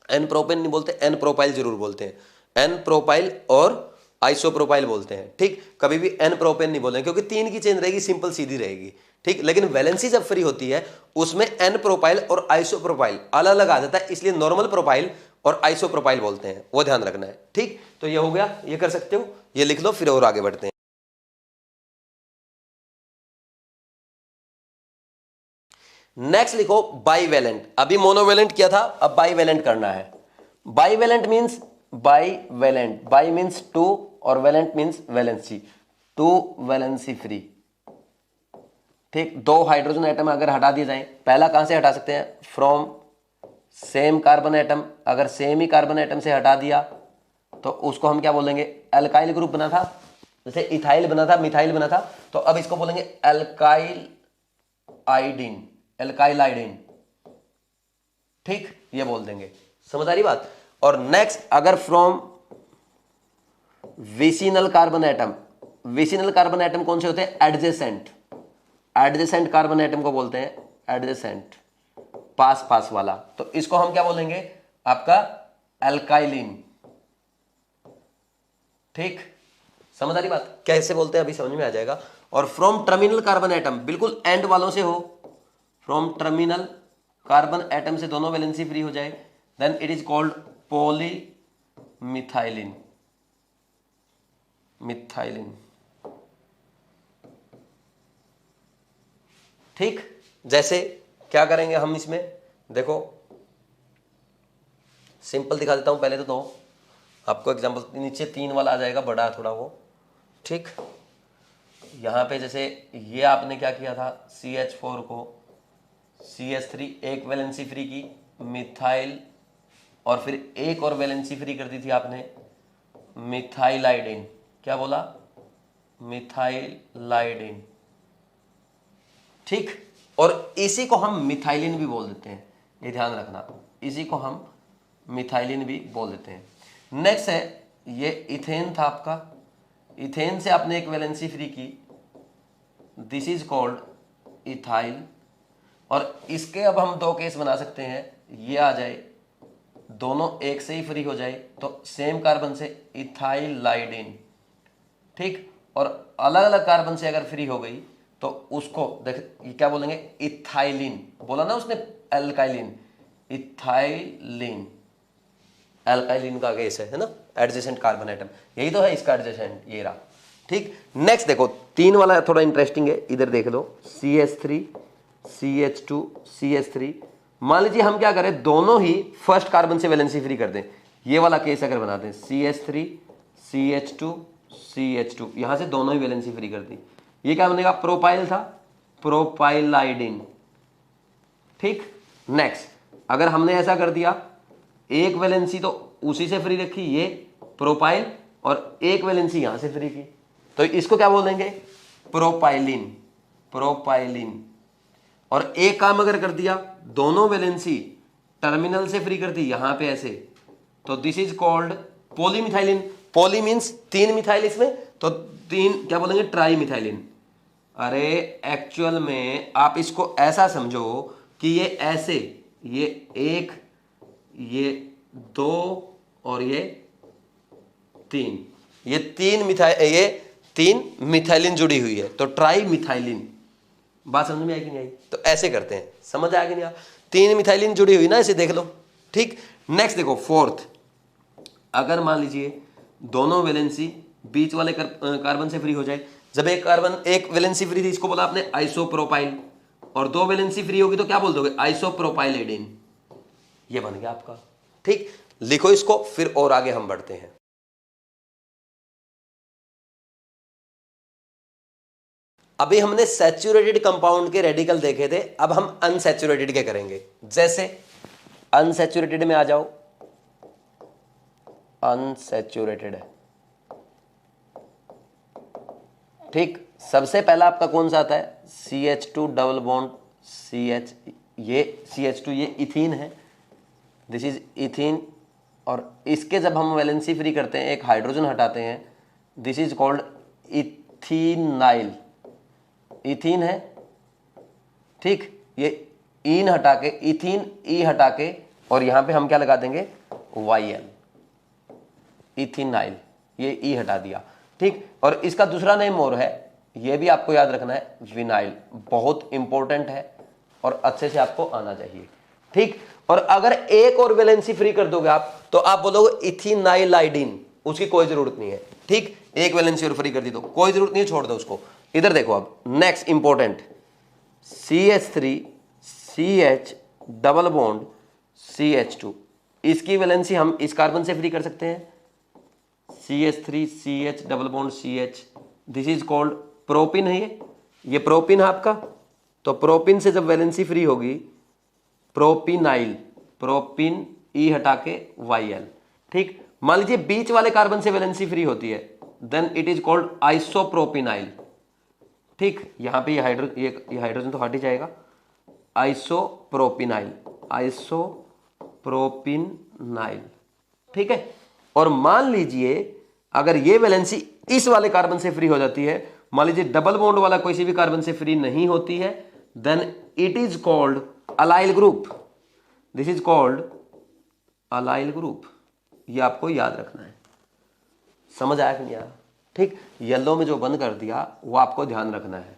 एन प्रोपेन नहीं बोलते, एन प्रोपाइल जरूर बोलते हैं। एन प्रोपाइल और आइसोप्रोपाइल बोलते हैं, ठीक। कभी भी एन प्रोपेन नहीं बोलेंगे, क्योंकि 3 की चेन रहेगी, सिंपल सीधी रहेगी, ठीक। लेकिन वैलेंसी जब फ्री होती है उसमें एन प्रोपाइल और आइसोप्रोपाइल अलग अलग आ जाता है, इसलिए नॉर्मल प्रोपाइल और आइसोप्रोपाइल बोलते हैं, वो ध्यान रखना है, ठीक। तो ये हो गया, ये कर सकते हो, ये लिख लो, फिर और आगे बढ़ते हैं। नेक्स्ट लिखो बाईवेलेंट। अभी मोनोवेलेंट किया था, अब बाईवेलेंट करना है। Bivalent means bivalent, bi means two और valent means valency, two valency free, ठीक। 2 हाइड्रोजन एटम अगर हटा दिए जाएं, पहला कहां से हटा सकते हैं? From same carbon atom. अगर सेम ही कार्बन एटम से हटा दिया तो उसको हम क्या बोलेंगे? अल्काइल ग्रुप बना था, जैसे इथाइल बना था, मिथाइल बना था, तो अब इसको बोलेंगे अल्काइल आइडिन, एल्काइल आइडिन, ठीक, ये बोल देंगे। समझ आ रही बात? और नेक्स्ट, अगर from vicinal carbon atom, vicinal carbon atom कौन से होते हैं? एडजेसेंट, एडजेसेंट कार्बन एटम को बोलते हैं एडजेसेंट, पास पास वाला, तो इसको हम क्या बोलेंगे? आपका एल्काइलिन, ठीक। समझ आ रही बात? कैसे बोलते हैं अभी समझ में आ जाएगा। और फ्रॉम टर्मिनल कार्बन एटम, बिल्कुल एंड वालों से हो, फ्रॉम टर्मिनल कार्बन एटम से दोनों वैलेंसी फ्री हो जाए, then it is called polymethylene. Methylene, ठीक। जैसे क्या करेंगे हम इसमें, देखो सिंपल दिखा देता हूं पहले तो आपको एग्जांपल। नीचे 3 वाला आ जाएगा, बड़ा थोड़ा वो, ठीक। यहां पे जैसे ये आपने क्या किया था, CH4 को CH3 एक वैलेंसी फ्री की, मिथाइल, और फिर एक और वैलेंसी फ्री कर दी थी आपने, मिथाइलाइडिन। क्या बोला, मिथाइलाइडिन, ठीक। और इसी को हम मिथाइलिन भी बोल देते हैं, ये ध्यान रखना, इसी को हम मिथाइलिन भी बोल देते हैं। नेक्स्ट है ये इथेन था आपका, इथेन से आपने एक वैलेंसी फ्री की, दिस इज कॉल्ड इथाइल। और इसके अब हम 2 केस बना सकते हैं, ये आ जाए, दोनों एक से ही फ्री हो जाए तो सेम कार्बन से इथाइलाइडिन, ठीक। और अलग अलग कार्बन से अगर फ्री हो गई तो उसको देख ये क्या बोलेंगे, इथाइलिन। बोला ना उसने एल्काइलिन, इथाइलिन, एल्काइलिन का केस है ना, एडजेसेंट कार्बन एटम, यही तो है इसका एडजेसेंट, ये रहा, ठीक। नेक्स्ट देखो 3 वाला थोड़ा इंटरेस्टिंग है, इधर देख लो, CH3 CH2 CH3। मान लीजिए हम क्या करें, दोनों ही फर्स्ट कार्बन से वैलेंसी फ्री कर दें, ये वाला केस अगर बनाते हैं, CH3 CH2 CH2, यहां से दोनों ही वैलेंसी फ्री कर दी, ये क्या बनेगा, प्रोपाइल था, प्रोपाइलाइडिन, ठीक। नेक्स्ट अगर हमने ऐसा कर दिया, एक वैलेंसी तो उसी से फ्री रखी, ये प्रोपाइल, और एक वैलेंसी यहां से फ्री की, तो इसको क्या बोलेंगे, प्रोपाइलिन, प्रोपाइलिन। और एक काम अगर कर दिया, दोनों वैलेंसी टर्मिनल से फ्री कर दी यहां पे ऐसे, तो this is called polymethylene. Poly means 3 methyl, इसमें तो 3 क्या बोलेंगे, ट्राई मिथाइलिन। अरे एक्चुअल में आप इसको ऐसा समझो कि ये ऐसे, ये 1, ये 2 और ये 3, ये 3 मिथाइलिन जुड़ी हुई है, तो ट्राई मिथाइलिन। बात समझ में आई कि नहीं आई, तो ऐसे करते हैं, समझ आया कि नहीं आया, 3 मिथाइलिन जुड़ी हुई ना, ऐसे देख लो, ठीक। नेक्स्ट देखो फोर्थ, अगर मान लीजिए दोनों वैलेंसी बीच वाले कार्बन से फ्री हो जाए, जब एक कार्बन एक वैलेंसी फ्री थी, इसको बोला आपने आइसोप्रोपाइल, और 2 वैलेंसी फ्री होगी तो क्या बोल दोगे, आइसोप्रोपाइलिडिन, ये बन गया आपका, ठीक। लिखो इसको, फिर और आगे हम बढ़ते हैं। अभी हमने सैचुरेटेड कंपाउंड के रेडिकल देखे थे, अब हम अनसैचुरेटेड के करेंगे। जैसे अनसैचुरेटेड में आ जाओ, अनसैचुरेटेड है, ठीक। सबसे पहला आपका कौन सा आता है, CH2 डबल बॉन्ड CH, ये CH2 ये इथीन है, दिस इज इथीन। और इसके जब हम वैलेंसी फ्री करते हैं, एक हाइड्रोजन हटाते हैं, दिस इज कॉल्ड इथीनाइल, इथीन है, ठीक। ये ईन हटा के, इथीन ई हटा के, और यहां पे हम क्या लगा देंगे, YL, इथीनाइल, ये ई हटा दिया, ठीक। और इसका दूसरा नेम और है, ये भी आपको याद रखना है, विनाइल, बहुत इंपॉर्टेंट है और अच्छे से आपको आना चाहिए, ठीक। और अगर एक और वैलेंसी फ्री कर दोगे आप, तो आप बोलोगे इथीनाइलाइडिन, उसकी कोई जरूरत नहीं है, ठीक। एक वैलेंसी और फ्री कर दी तो कोई जरूरत नहीं है, छोड़ दो उसको। इधर देखो अब next important, CH3 CH double bond CH2, इसकी वैलेंसी हम इस कार्बन से फ्री कर सकते हैं, CH3 CH double bond CH, this is called propyne है, ये प्रोपिन है आपका। तो प्रोपिन से जब वैलेंसी फ्री होगी, प्रोपिनाइल, प्रोपिन ई हटा के YL, ठीक। मान लीजिए बीच वाले कार्बन से वैलेंसी फ्री होती है, देन इट इज कॉल्ड आइसोप्रोपिनाइल, ठीक। यहां पे ये हाइड्रोजन तो हट ही जाएगा, आइसोप्रोपिनाइल, आइसोप्रोपिनाइल, ठीक है। और मान लीजिए अगर ये वैलेंसी इस वाले कार्बन से फ्री हो जाती है, मान लीजिए डबल बॉन्ड वाला किसी भी कार्बन से फ्री नहीं होती है, then it is called allyl group, this is called allyl group. ये आपको याद रखना है, समझ आया कि नहीं आया, ठीक। येलो में जो बंद कर दिया वो आपको ध्यान रखना है,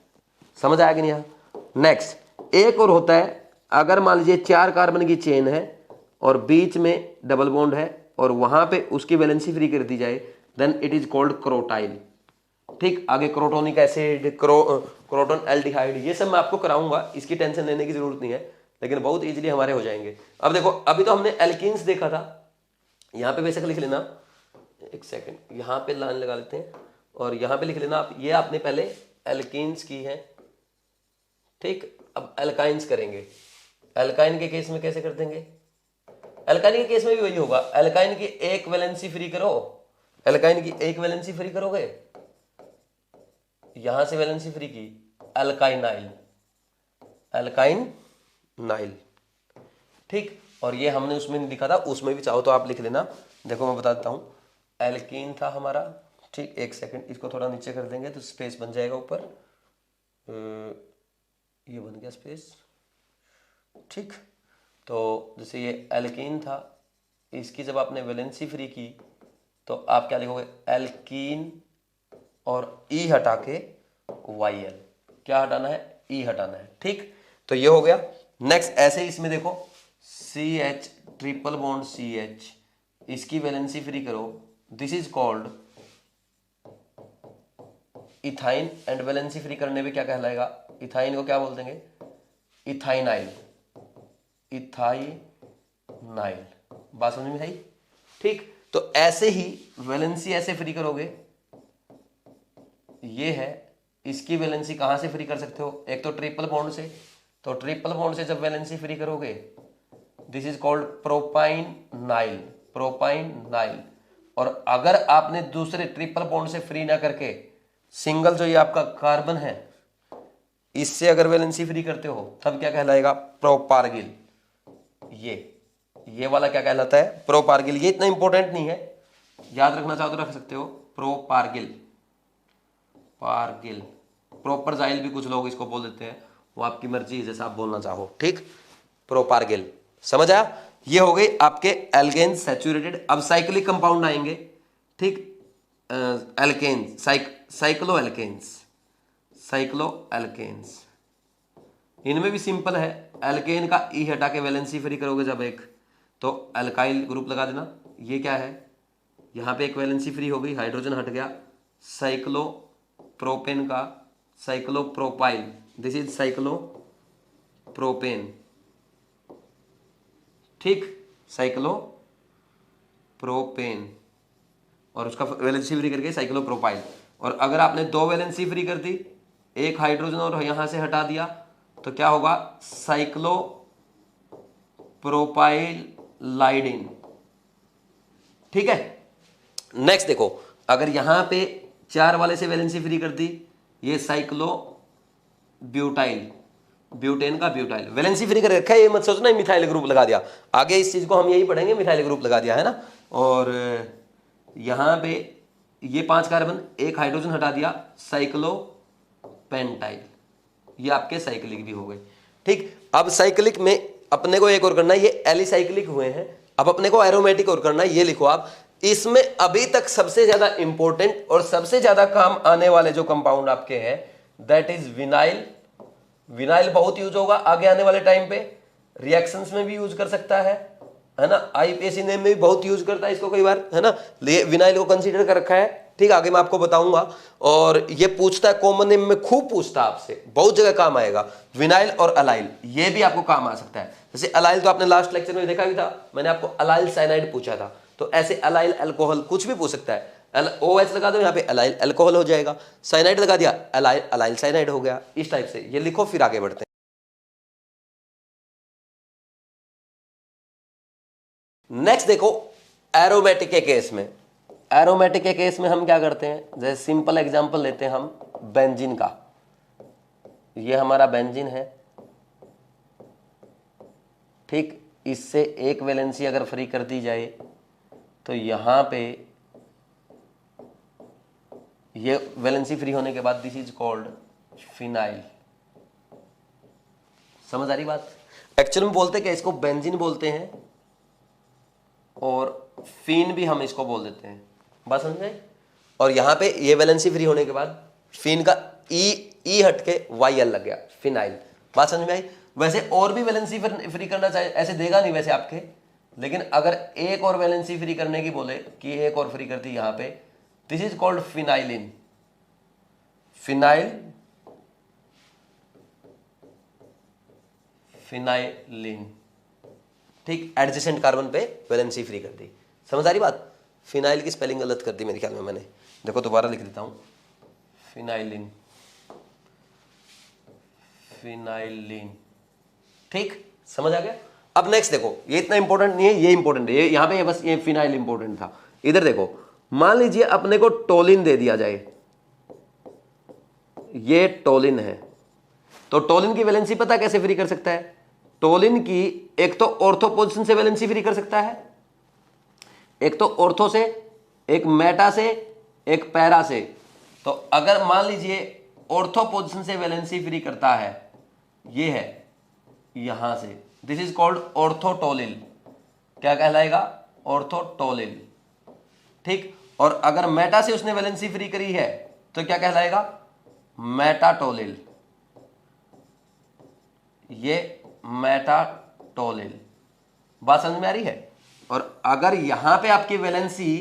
समझ आया कि नहीं आया। नेक्स्ट एक और होता है अगर मान लीजिए 4 कार्बन की चेन है और बीच में डबल बॉन्ड है और वहां पे उसकी वैलेंसी फ्री कर दी जाए, देन इट इज कॉल्ड क्रोटाइल। ठीक, आगे क्रोटोनिक एसिड, क्रोटोन एल्डिहाइड, ये सब मैं आपको कराऊंगा, इसकी टेंशन लेने की जरूरत नहीं है, लेकिन बहुत इजीली हमारे हो जाएंगे। अब देखो, अभी तो हमने एल्कीन्स देखा था, यहाँ पे बेशक लिख लेना, एक सेकंड, यहाँ पे लाइन लगा लेते हैं और यहाँ पे लिख लेना आप, ये आपने पहले एल्कीन्स की है। ठीक, अब एल्काइंस करेंगे। एल्काइन के केस में कैसे कर देंगे? एल्काइन के केस में भी वही होगा, एल्काइन की एक वैलेंसी फ्री करो, एल्काइन की एक वैलेंसी फ्री करोगे, यहां से वैलेंसी फ्री की, एल्काइनाइल, एल्काइनाइल। ठीक, और ये हमने उसमें नहीं लिखा था, उसमें भी चाहो तो आप लिख लेना। देखो मैं बताता हूं, एल्कीन था हमारा। ठीक, एक सेकंड, इसको थोड़ा नीचे कर देंगे तो स्पेस बन जाएगा ऊपर, ये बन गया स्पेस। ठीक, तो जैसे ये एल्कीन था, इसकी जब आपने वैलेंसी फ्री की तो आप क्या लिखोगे, एल्कीन और ई हटा के YL, क्या हटाना है, ई हटाना है। ठीक, तो ये हो गया। नेक्स्ट, ऐसे ही इसमें देखो, CH ट्रिपल बॉन्ड CH, इसकी वैलेंसी फ्री करो, this is called ethyne, and valency free करने पे क्या कहलाएगा, इथाइन को क्या बोल देंगे, इथाइनाइल, इथाइनाइल। बात समझ में आई? ठीक, तो ऐसे ही वैलेंसी ऐसे फ्री करोगे, ये है, इसकी वैलेंसी कहां से फ्री कर सकते हो, एक तो ट्रिपल बॉन्ड से, तो ट्रिपल बॉन्ड से जब वैलेंसी फ्री करोगे, दिस इज कॉल्ड प्रोपाइनाइल, प्रोपाइनाइल। और अगर आपने दूसरे ट्रिपल बॉन्ड से फ्री ना करके सिंगल जो ये आपका कार्बन है, इससे अगर वैलेंसी फ्री करते हो, तब क्या कहलाएगा, प्रोपार्गिल। ये वाला क्या कहलाता है, प्रोपार्गिल। ये इतना इंपॉर्टेंट नहीं है, याद रखना चाहो तो रख सकते हो, प्रोपार्गिल, पार्गिल। प्रोपरजाइल भी कुछ लोग इसको बोल देते हैं, वो आपकी मर्जी, जैसा आप बोलना चाहो। ठीक, प्रोपार्गिल, समझ आया? ये हो गई आपके एल्केन सैचुरेटेड। अब साइक्लिक कंपाउंड आएंगे। ठीक, alkanes, cyclo alkanes, cyclo alkanes, इनमें भी सिंपल है, एल्केन का ई हटा के वैलेंसी फ्री करोगे जब एक, तो अल्काइल ग्रुप लगा देना। ये क्या है, यहाँ पे एक वैलेंसी फ्री हो गई, हाइड्रोजन हट गया, साइक्लो प्रोपेन का cyclo propyl, this is cyclo propane. ठीक, साइक्लो प्रोपेन, और उसका वैलेंसी फ्री करके साइक्लो प्रोपाइल। और अगर आपने दो वैलेंसी फ्री कर दी, एक हाइड्रोजन और यहां से हटा दिया, तो क्या होगा, साइक्लो प्रोपाइल लाइडिन। ठीक है, नेक्स्ट देखो, अगर यहां पे 4 वाले से वैलेंसी फ्री कर दी, ये साइक्लो ब्यूटाइल, ब्यूटेन का ब्यूटाइल, वैलेंसी फ्री कर रखा है, ये मत सोचना मिथाइल ग्रुप लगा दिया, आगे इस चीज को हम यही पढ़ेंगे, मिथाइल ग्रुप लगा दिया है ना। और यहां पे ये 5 कार्बन, एक हाइड्रोजन हटा दिया, साइक्लो पेंटाइल, ये आपके साइक्लिक भी हो गए। ठीक, अब साइक्लिक में अपने को एक और करना है, ये एलिसाइक्लिक हुए हैं, अब अपने को एरोमेटिक और करना है। ये लिखो आप, इसमें अभी तक सबसे ज्यादा इंपॉर्टेंट और सबसे ज्यादा काम आने वाले जो कंपाउंड आपके हैं, दैट इज विनाइल। विनाइल बहुत यूज होगा आगे आने वाले टाइम पे, रिएक्शंस में भी यूज कर सकता है ना, आईपीएससी नेम में भी बहुत यूज करता है इसको कई बार, है ना, विनाइल को कंसीडर कर रखा है। ठीक, आगे मैं आपको बताऊंगा। और ये पूछता है कॉमन नेम में, खूब पूछता है आपसे, बहुत जगह काम आएगा, विनाइल और अलाइल, ये भी आपको काम आ सकता है। जैसे अलाइल तो आपने लास्ट लेक्चर में देखा भी था, मैंने आपको अलाइल साइनाइड पूछा था, तो ऐसे अलाइल अल्कोहल कुछ भी पूछ सकता है। OH लगा दो यहाँ पे, अलाइल अल्कोहल हो जाएगा, साइनाइड लगा दिया, अलाइल अलाइल साइनाइड हो गया। इस टाइप से ये लिखो, फिर आगे बढ़ते हैं। नेक्स्ट देखो, एरोमेटिक के केस में, एरोमेटिक के केस में हम क्या करते हैं, जैसे सिंपल एग्जांपल लेते हैं हम बेंजीन का। ये हमारा बेंजीन है। ठीक, इससे एक वैलेंसी अगर फ्री कर दी जाए, तो यहां पे ये वैलेंसी फ्री होने के बाद दिस इज कॉल्ड फिनाइल। समझ आ रही बात? एक्चुअल में बोलते क्या, इसको बेंजीन बोलते हैं, और फीन भी हम इसको बोल देते हैं। बात समझ में? और यहां पे ये वैलेंसी फ्री होने के बाद फीन का ई हट के YL लग गया, फिनाइल। बात समझ में आई? वैसे और भी वैलेंसी फ्री करना चाहिए, ऐसे देगा नहीं वैसे आपके, लेकिन अगर एक और वैलेंसी फ्री करने की बोले कि एक और फ्री कर दी यहां पे, दिस इज कॉल्ड फिनाइलिन, फिनाइलिन। ठीक, एडजेसेंट कार्बन पे वैलेंसी फ्री कर दी। समझ आ रही बात? फिनाइल की स्पेलिंग गलत कर दी मेरे ख्याल में मैंने, देखो दोबारा लिख देता हूं, फिनाइलिन, फिनाइलिन। ठीक, समझ आ गया? अब नेक्स्ट देखो, ये इतना इंपॉर्टेंट नहीं है, ये इंपॉर्टेंट है, ये यहां पे बस ये फिनाइल इंपॉर्टेंट था। इधर देखो, मान लीजिए अपने को टोलिन दे दिया जाए, ये टोलिन है, तो टोलिन की वैलेंसी पता कैसे फ्री कर सकता है? टोलिन की एक तो ऑर्थो पोजीशन से वैलेंसी फ्री कर सकता है, एक तो ऑर्थो से, एक मेटा से, एक पैरा से। तो अगर मान लीजिए ऑर्थो पोजीशन से वैलेंसी फ्री करता है, ये है यहां से, दिस इज कॉल्ड ऑर्थोटोलिल। क्या कहलाएगा? ऑर्थोटोलिल। ठीक, और अगर मेटा से उसने वैलेंसी फ्री करी है तो क्या कहलाएगा? मेटाटोलिल। ये मेटाटोलिल। बात समझ में आ रही है? और अगर यहां पे आपकी वैलेंसी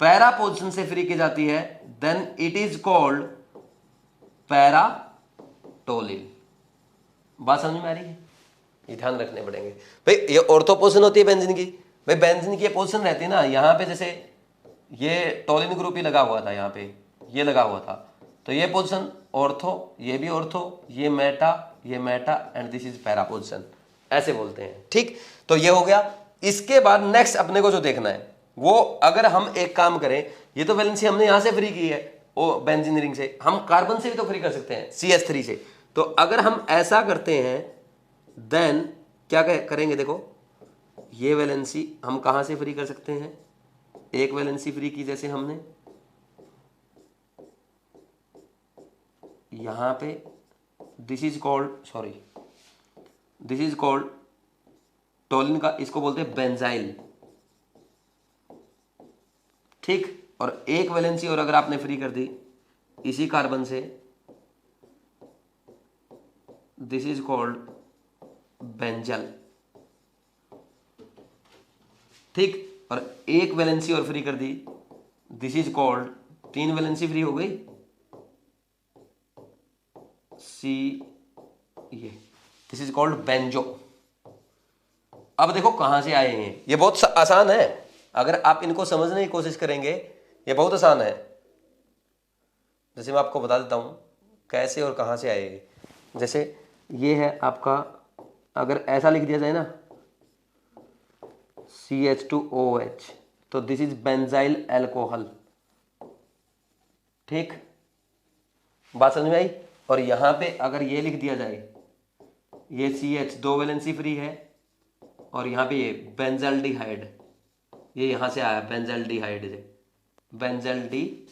पैरा पोजीशन से फ्री की जाती है, देन इट इज कॉल्ड पैराटोलिल। बात समझ में आ रही है? ये ध्यान रखने पड़ेंगे भाई। ये ऑर्थो पोजीशन होती है बेंजीन की, भाई बेंजीन की पोजीशन रहती है ना, यहां पे जैसे ये टोलिन ग्रुप ही लगा हुआ था, यहां पे ये लगा हुआ था, तो ये पोजीशन ऑर्थो, ये भी ऑर्थो, ये Meta and this is para position, ऐसे बोलते हैं। ठीक, तो ये हो गया। इसके बाद नेक्स्ट अपने को जो देखना है वो, अगर हम एक काम करें, ये तो वैलेंसी हमने यहां से फ्री की है ओ बेंजीन रिंग से, हम कार्बन से भी तो फ्री कर सकते हैं CH3 से। तो अगर हम ऐसा करते हैं देन क्या करेंगे? देखो, ये वैलेंसी हम कहां से फ्री कर सकते हैं? एक वैलेंसी फ्री की जैसे हमने यहां पे, दिस इज कॉल्ड टोलिन का, इसको बोलते हैं बेंजाइल। ठीक, और एक वैलेंसी और अगर आपने फ्री कर दी इसी कार्बन से, दिस इज कॉल्ड बेंजल। ठीक, और एक वैलेंसी और फ्री कर दी, दिस इज कॉल्ड, तीन वैलेंसी फ्री हो गई, ये दिस इज कॉल्ड बेंजो। अब देखो कहां से आए हैं, ये बहुत आसान है, अगर आप इनको समझने की कोशिश करेंगे ये बहुत आसान है। जैसे मैं आपको बता देता हूं कैसे और कहां से आए। जैसे ये है आपका, अगर ऐसा लिख दिया जाए ना CH2OH, तो दिस इज बेंजाइल अल्कोहल। ठीक, बात समझ में आई? और यहां पे अगर ये लिख दिया जाए, ये CH दो वैलेंसी फ्री है, और यहां पे ये बेंजल्डिहाइड, ये यहां से आया बेंजल्डिहाइड से, बेंजल्डिहाइड।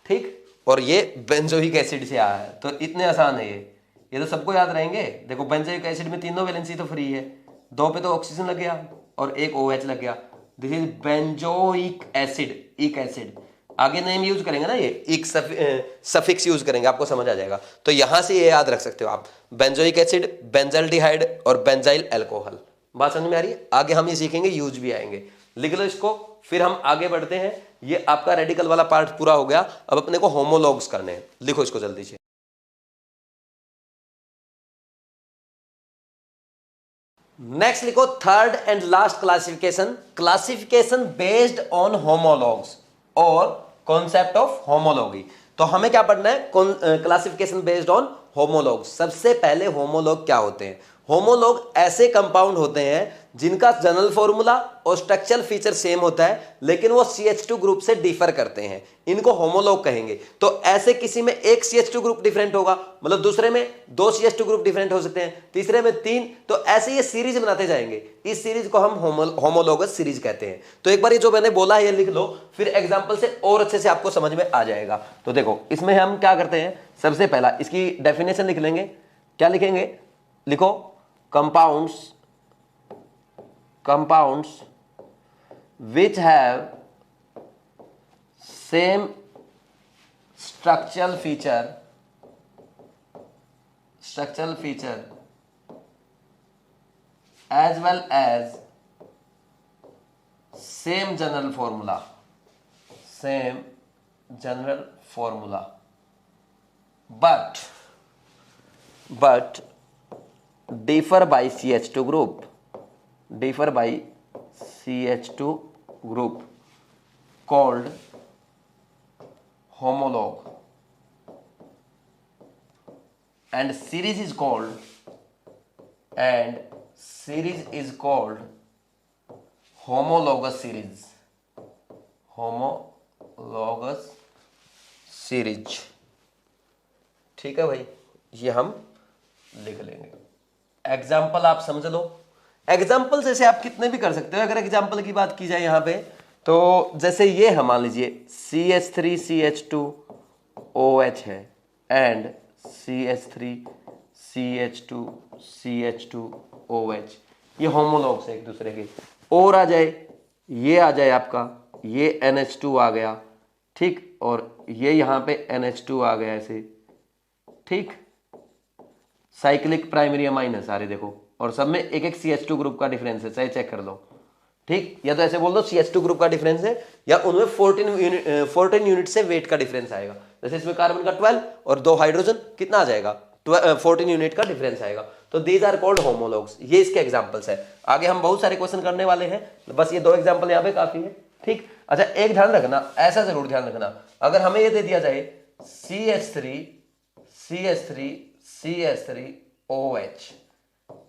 ठीक, और ये बेंजोइक एसिड से आया है। तो इतने आसान है ये तो सबको याद रहेंगे। देखो बेंजोइक एसिड में तीनों वैलेंसी तो फ्री है, दो पे तो ऑक्सीजन लग गया और एक OH लग गया, दिस इज बेंजोइक एसिड, इक एसिड। आगे नेम यूज करेंगे ना, ये इक सफिक्स यूज करेंगे, आपको समझ आ जाएगा। तो यहां से ये याद रख सकते हो आप, बेंजोइक एसिड, बेंजल्डिहाइड और बेंजाइल अल्कोहल। बात समझ में आ रही है? आगे हम ये सीखेंगे, यूज भी आएंगे। लिख लो इसको, फिर हम आगे बढ़ते हैं। ये आपका रेडिकल वाला पार्ट पूरा हो गया, अब अपने को होमोलॉग्स करने हैं। लिखो इसको जल्दी से। नेक्स्ट लिखो, third and last classification based on homologues और कॉन्सेप्ट ऑफ होमोलॉगी। तो हमें क्या पढ़ना है? Classification based on homologues. सबसे पहले होमोलॉग क्या होते हैं? होमोलॉग ऐसे कंपाउंड होते हैं जिनका जनरल फॉर्मूला और स्ट्रक्चरल फीचर सेम होता है, लेकिन वो CH2 ग्रुप से डिफर करते हैं, इनको होमोलॉग कहेंगे। तो ऐसे किसी में एक CH2 ग्रुप डिफरेंट होगा, मतलब दूसरे में दो CH2 ग्रुप डिफरेंट हो सकते हैं, तीसरे में तीन, तो ऐसे ये सीरीज बनाते जाएंगे। इस सीरीज को हम होमोलॉगस सीरीज कहते हैं। तो एक बार ये जो मैंने बोला ये लिख लो, फिर एग्जाम्पल से और अच्छे से आपको समझ में आ जाएगा। तो देखो इसमें हम क्या करते हैं, सबसे पहला इसकी डेफिनेशन लिख लेंगे। क्या लिखेंगे? लिखो, compounds which have same structural feature structural feature as well as same general formula but differ by CH2 group called homologue and series is called homologous series। ठीक है भाई, ये हम लिख लेंगे। एग्जाम्पल आप समझ लो, एग्जाम्पल जैसे आप कितने भी कर सकते हो। अगर एग्जाम्पल की बात की जाए यहाँ पे, तो जैसे ये है, मान लीजिए CH3CH2OH है एंड CH3CH2CH2OH, ये होमोलॉग्स है एक दूसरे के। और आ जाए आपका ये NH2 आ गया, ठीक, और ये यहाँ पे NH2 आ गया ऐसे, ठीक, साइक्लिक प्राइमरी अमाइन है सारे देखो, और सब में एक एक CH2 ग्रुप का डिफरेंस है, चाहे चेक कर लो, ठीक। या तो ऐसे बोल दो CH2 ग्रुप का डिफरेंस है, या उनमें 14 यूनिट से वेट का डिफरेंस आएगा। जैसे इसमें कार्बन का 12 और 2 हाइड्रोजन, कितना आ जाएगा, 14 यूनिट का डिफरेंस आएगा। तो दीज आर कॉल्ड होमोलॉग्स। ये इसके एग्जांपल्स है। आगे हम बहुत सारे क्वेश्चन करने वाले हैं, बस ये 2 एग्जांपल यहाँ पे काफी है, ठीक। अच्छा, एक ध्यान रखना, ऐसा जरूर ध्यान रखना, अगर हमें ये दे दिया जाए CH3CH3OH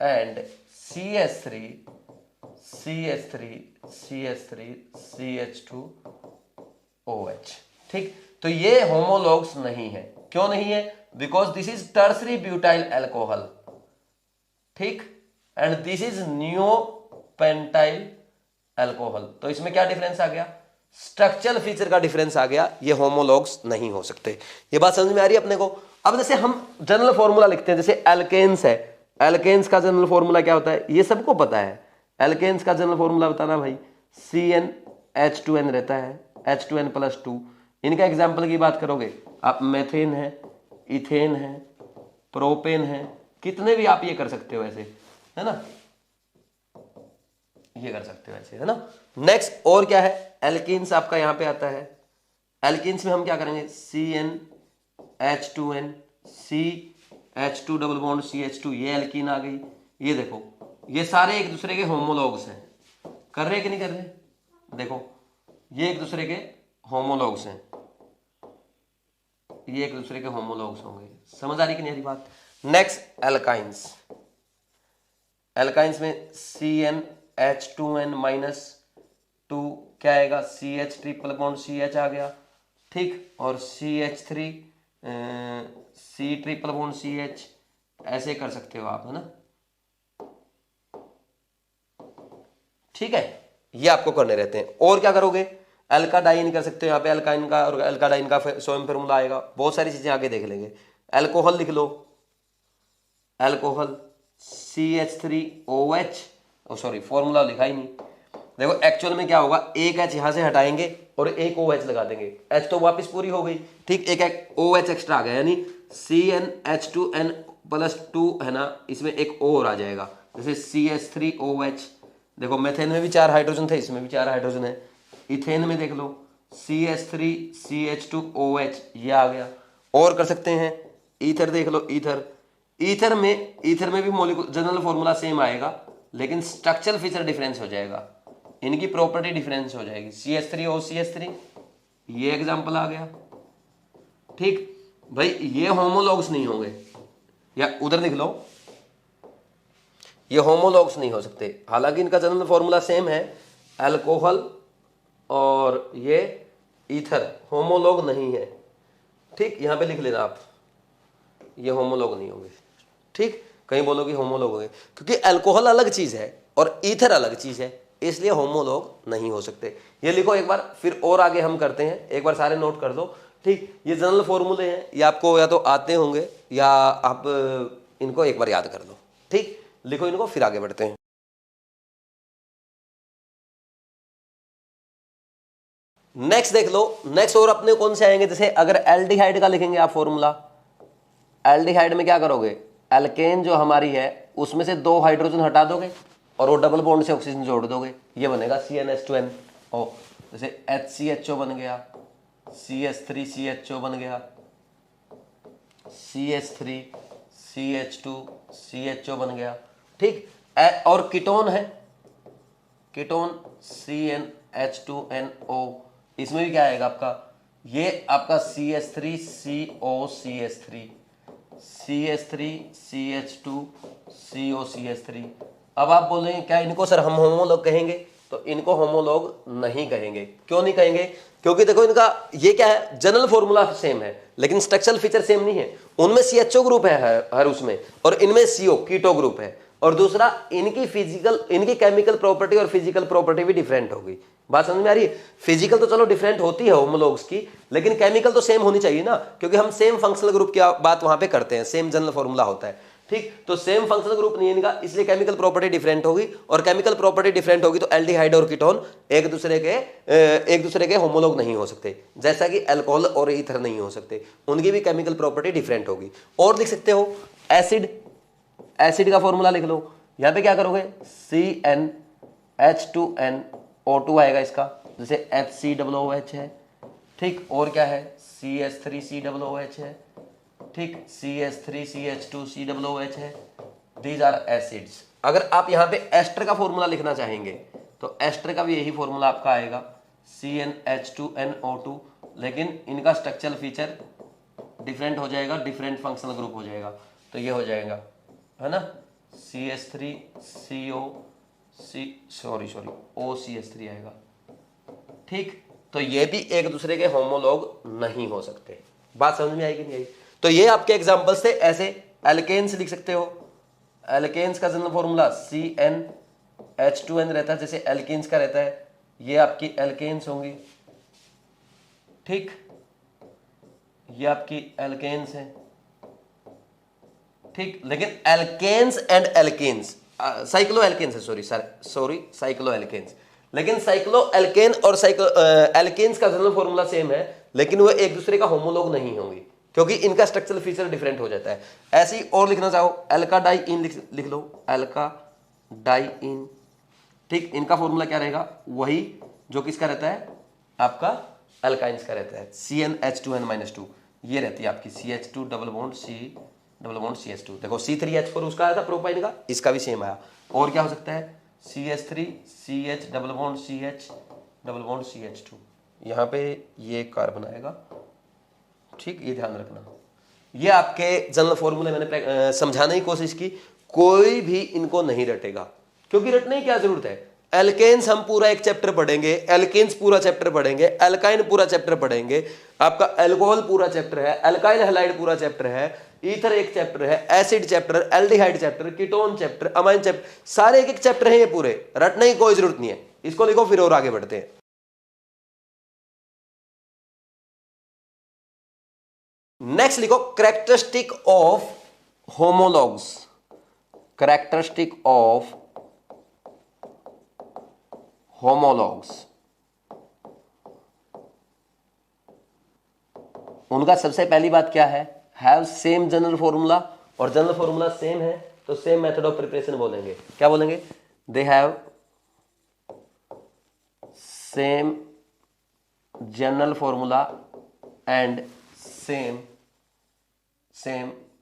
एंड CH3CH2OH, ठीक, तो ये होमोलॉग्स नहीं है। क्यों नहीं है? Because this is tertiary butyl alcohol, ठीक, and this is neopentyl alcohol. तो इसमें क्या डिफरेंस आ गया? स्ट्रक्चरल फीचर का डिफरेंस आ गया। ये होमोलॉग्स नहीं हो सकते। ये बात समझ में आ रही है अपने को? अब जैसे हम जनरल फॉर्मूला लिखते हैं, जैसे एल्केन्स है, एल्केन्स का जनरल फॉर्मूला क्या होता है, ये सबको पता है। एल्केन्स का जनरल फॉर्मूला बताना भाई, CnH2n रहता है, H2n+2। इनका एग्जाम्पल की बात करोगे आप, मेथेन है, इथेन है, प्रोपेन है, कितने भी आप ये कर सकते हो ऐसे, है ना, ये कर सकते हो ऐसे, है ना। नेक्स्ट और क्या है, एल्कीन्स आपका यहां पे आता है। एल्कीन्स में हम क्या करेंगे, CnH2n, CH2 double bond CH2, ये एल्कीन आ गई। ये देखो, ये सारे एक दूसरे के होमोलॉग्स हैं। कर रहे कि नहीं कर रहे? देखो, ये एक दूसरे के होमोलॉग्स हैं, ये एक दूसरे के होमोलॉग्स होंगे। समझ आ रही कि नहीं आ रही बात? Next alkynes. एल्काइंस में CnH2n-2 क्या आएगा, CH ट्रिपल बॉन्ड CH आ गया, ठीक, और CH3 C triple bond CH, ऐसे कर सकते हो आप, है ना, ठीक है। ये आपको करने रहते हैं। और क्या करोगे, एल्काडाइन कर सकते हो यहाँ पे, एल्काइन का और एल्काडाइन का स्वयं फॉर्मूला आएगा। बहुत सारी चीजें आगे देख लेंगे। एल्कोहल लिख लो, एल्कोहल CH3OH, सॉरी फॉर्मूला लिखा ही नहीं। देखो एक्चुअल में क्या होगा, एक H यहां से हटाएंगे और एक OH लगा देंगे, H तो वापस पूरी हो गई, ठीक, एक OH एक्स्ट्रा आ गया, यानी CnH2n+2 है ना, इसमें एक O और आ जाएगा, जैसे CH3OH। देखो मेथेन में भी 4 हाइड्रोजन थे, इसमें भी 4 हाइड्रोजन है। इथेन में देख लो CH3CH2OH, ये आ गया। और कर सकते हैं, ईथर देख लो, ईथर में भी मॉलिक्यूल जनरल फॉर्मूला सेम आएगा, लेकिन स्ट्रक्चरल फीचर डिफरेंस हो जाएगा, इनकी प्रॉपर्टी डिफरेंस हो जाएगी। CH3OCH3, ये एग्जांपल आ गया, ठीक भाई। ये होमोलॉग्स नहीं होंगे, या उधर देख लो, ये होमोलॉग्स नहीं हो सकते, हालांकि इनका जनरल फॉर्मूला सेम है। अल्कोहल और ये ईथर होमोलॉग नहीं है, ठीक, यहां पे लिख लेना आप, ये होमोलॉग नहीं होंगे, ठीक। कहीं बोलोगे होमोलॉग होंगे, क्योंकि अल्कोहल अलग चीज है और ईथर अलग चीज है, इसलिए होमोलॉग नहीं हो सकते। ये लिखो एक बार, फिर और आगे हम करते हैं, एक बार सारे नोट कर लो, ठीक। ये जनरल फॉर्मूले हैं, ये आपको या तो आते होंगे या आप इनको एक बार याद कर लो, ठीक। लिखो इनको, फिर आगे बढ़ते हैं। नेक्स्ट देख लो, नेक्स्ट और अपने कौन से आएंगे, जैसे अगर एल्डिहाइड का लिखेंगे आप फॉर्मूला, एल्डिहाइड में क्या करोगे, एल्केन जो हमारी है उसमें से 2 हाइड्रोजन हटा दोगे और वो डबल बॉन्ड से ऑक्सीजन जोड़ दोगे, ये बनेगा CnH2nO। जैसे HCHO बन गया, CH3CHO बन गया, CH3 CH2 CHO बन गया, ठीक। और कीटोन है, कीटोन CnH2nO, इसमें भी क्या आएगा आपका, ये आपका CH3COCH3 CH3CH2 COCH3। अब आप बोलेंगे क्या इनको सर हम होमोलॉग कहेंगे, तो इनको होमोलॉग नहीं कहेंगे। क्यों नहीं कहेंगे, क्योंकि देखो इनका ये क्या है, जनरल फॉर्मूला सेम है लेकिन स्ट्रक्चरल फीचर सेम नहीं है। उनमें CHO ग्रुप है हर उसमें, और इनमें CO कीटो ग्रुप है, और दूसरा इनकी केमिकल प्रॉपर्टी और फिजिकल प्रॉपर्टी भी डिफरेंट होगी। बात समझ में आ रही है। फिजिकल तो चलो डिफरेंट होती है होमोलॉग्स की, लेकिन केमिकल तो सेम होनी चाहिए ना, क्योंकि हम सेम फंक्शनल ग्रुप की बात वहां पे करते हैं, सेम जनरल फॉर्मूला होता है, ठीक। तो सेम फंक्शनल ग्रुप नहीं है इनका, इसलिए केमिकल प्रॉपर्टी डिफरेंट होगी, और केमिकल प्रॉपर्टी डिफरेंट होगी तो एल्डिहाइड और कीटोन एक दूसरे के होमोलॉग नहीं हो सकते, जैसा कि अल्कोहल और ईथर नहीं हो सकते, उनकी भी केमिकल प्रॉपर्टी डिफरेंट होगी। और लिख सकते हो एसिड, एसिड का फॉर्मूला लिख लो। यहां पे क्या करोगे, CnH2nO2 आएगा इसका, जैसे HCOOH है, ठीक। और क्या है, CH3COOH है, ठीक, CH3CH2COOH है। These are acids. अगर आप यहां पे एस्टर का फॉर्मूला लिखना चाहेंगे तो एस्टर का भी यही फॉर्मूला आपका आएगा, CnH2nO2, लेकिन इनका स्ट्रक्चरल फीचर डिफरेंट हो जाएगा, डिफरेंट फंक्शनल ग्रुप हो जाएगा, तो ये हो जाएगा, है ना, OCH3 आएगा, ठीक। तो ये भी एक दूसरे के होमोलॉग नहीं हो सकते। बात समझ में आएगी नहीं आई। तो ये आपके एग्जांपल्स थे। ऐसे एल्केन्स लिख सकते हो, एल्केन्स का जनरल फॉर्मूला CnH2n रहता है, जैसे एल्केन्स का रहता है, ये आपकी एल्केन्स होंगी, ठीक, ये आपकी एल्केन्स है, ठीक। लेकिन alkanes and alkenes, cyclo alkanes है, सॉरी साइक्लो एल्केन्स, लेकिन साइक्लो एल्केन और एल्केन्स का जनरल फॉर्मूला सेम है, लेकिन वो एक दूसरे का होमोलॉग नहीं होंगे, क्योंकि इनका स्ट्रक्चरल फीचर डिफरेंट हो जाता है। ऐसे ही और लिखना चाहो, एल्का डाई इन लिख लो, एल्का डाई इन, ठीक। इनका फॉर्मूला क्या रहेगा, वही जो किसका रहता है, आपका अल्काइंस का रहता है, CnH2n-2, ये रहती है आपकी CH2 डबल बॉन्ड CH2। देखो C3H4 उसका आया था प्रोपाइन का, इसका भी सेम आया। और क्या हो सकता है, CH3 CH double bond CH double bond CH2, यहाँ पे ये कार्बन आएगा, ठीक, ये ध्यान रखना। ये आपके जनरल फॉर्मूले मैंने समझाने की कोशिश की, कोई भी इनको नहीं रटेगा, क्योंकि रटने की क्या जरूरत है। एल्केन्स हम पूरा एक चैप्टर पढ़ेंगे, एल्केन्स पूरा चैप्टर पढ़ेंगे, एल्काइन पूरा चैप्टर पढ़ेंगे, आपका अल्कोहल पूरा चैप्टर है, अल्काइल हैलाइड पूरा चैप्टर है, ईथर एक चैप्टर है, acid chapter, aldehyde chapter, ketone chapter, amine chapter, सारे एक एक चैप्टर है ये पूरे, रटने की कोई जरूरत नहीं है। इसको लिखो फिर और आगे बढ़ते हैं। नेक्स्ट लिखो characteristic of homologues, characteristic of homologues. उनका सबसे पहली बात क्या है, हैव सेम जनरल फॉर्मूला, और जनरल फॉर्मूला सेम है तो सेम मेथड ऑफ प्रिपरेशन बोलेंगे। क्या बोलेंगे, they have same general formula and same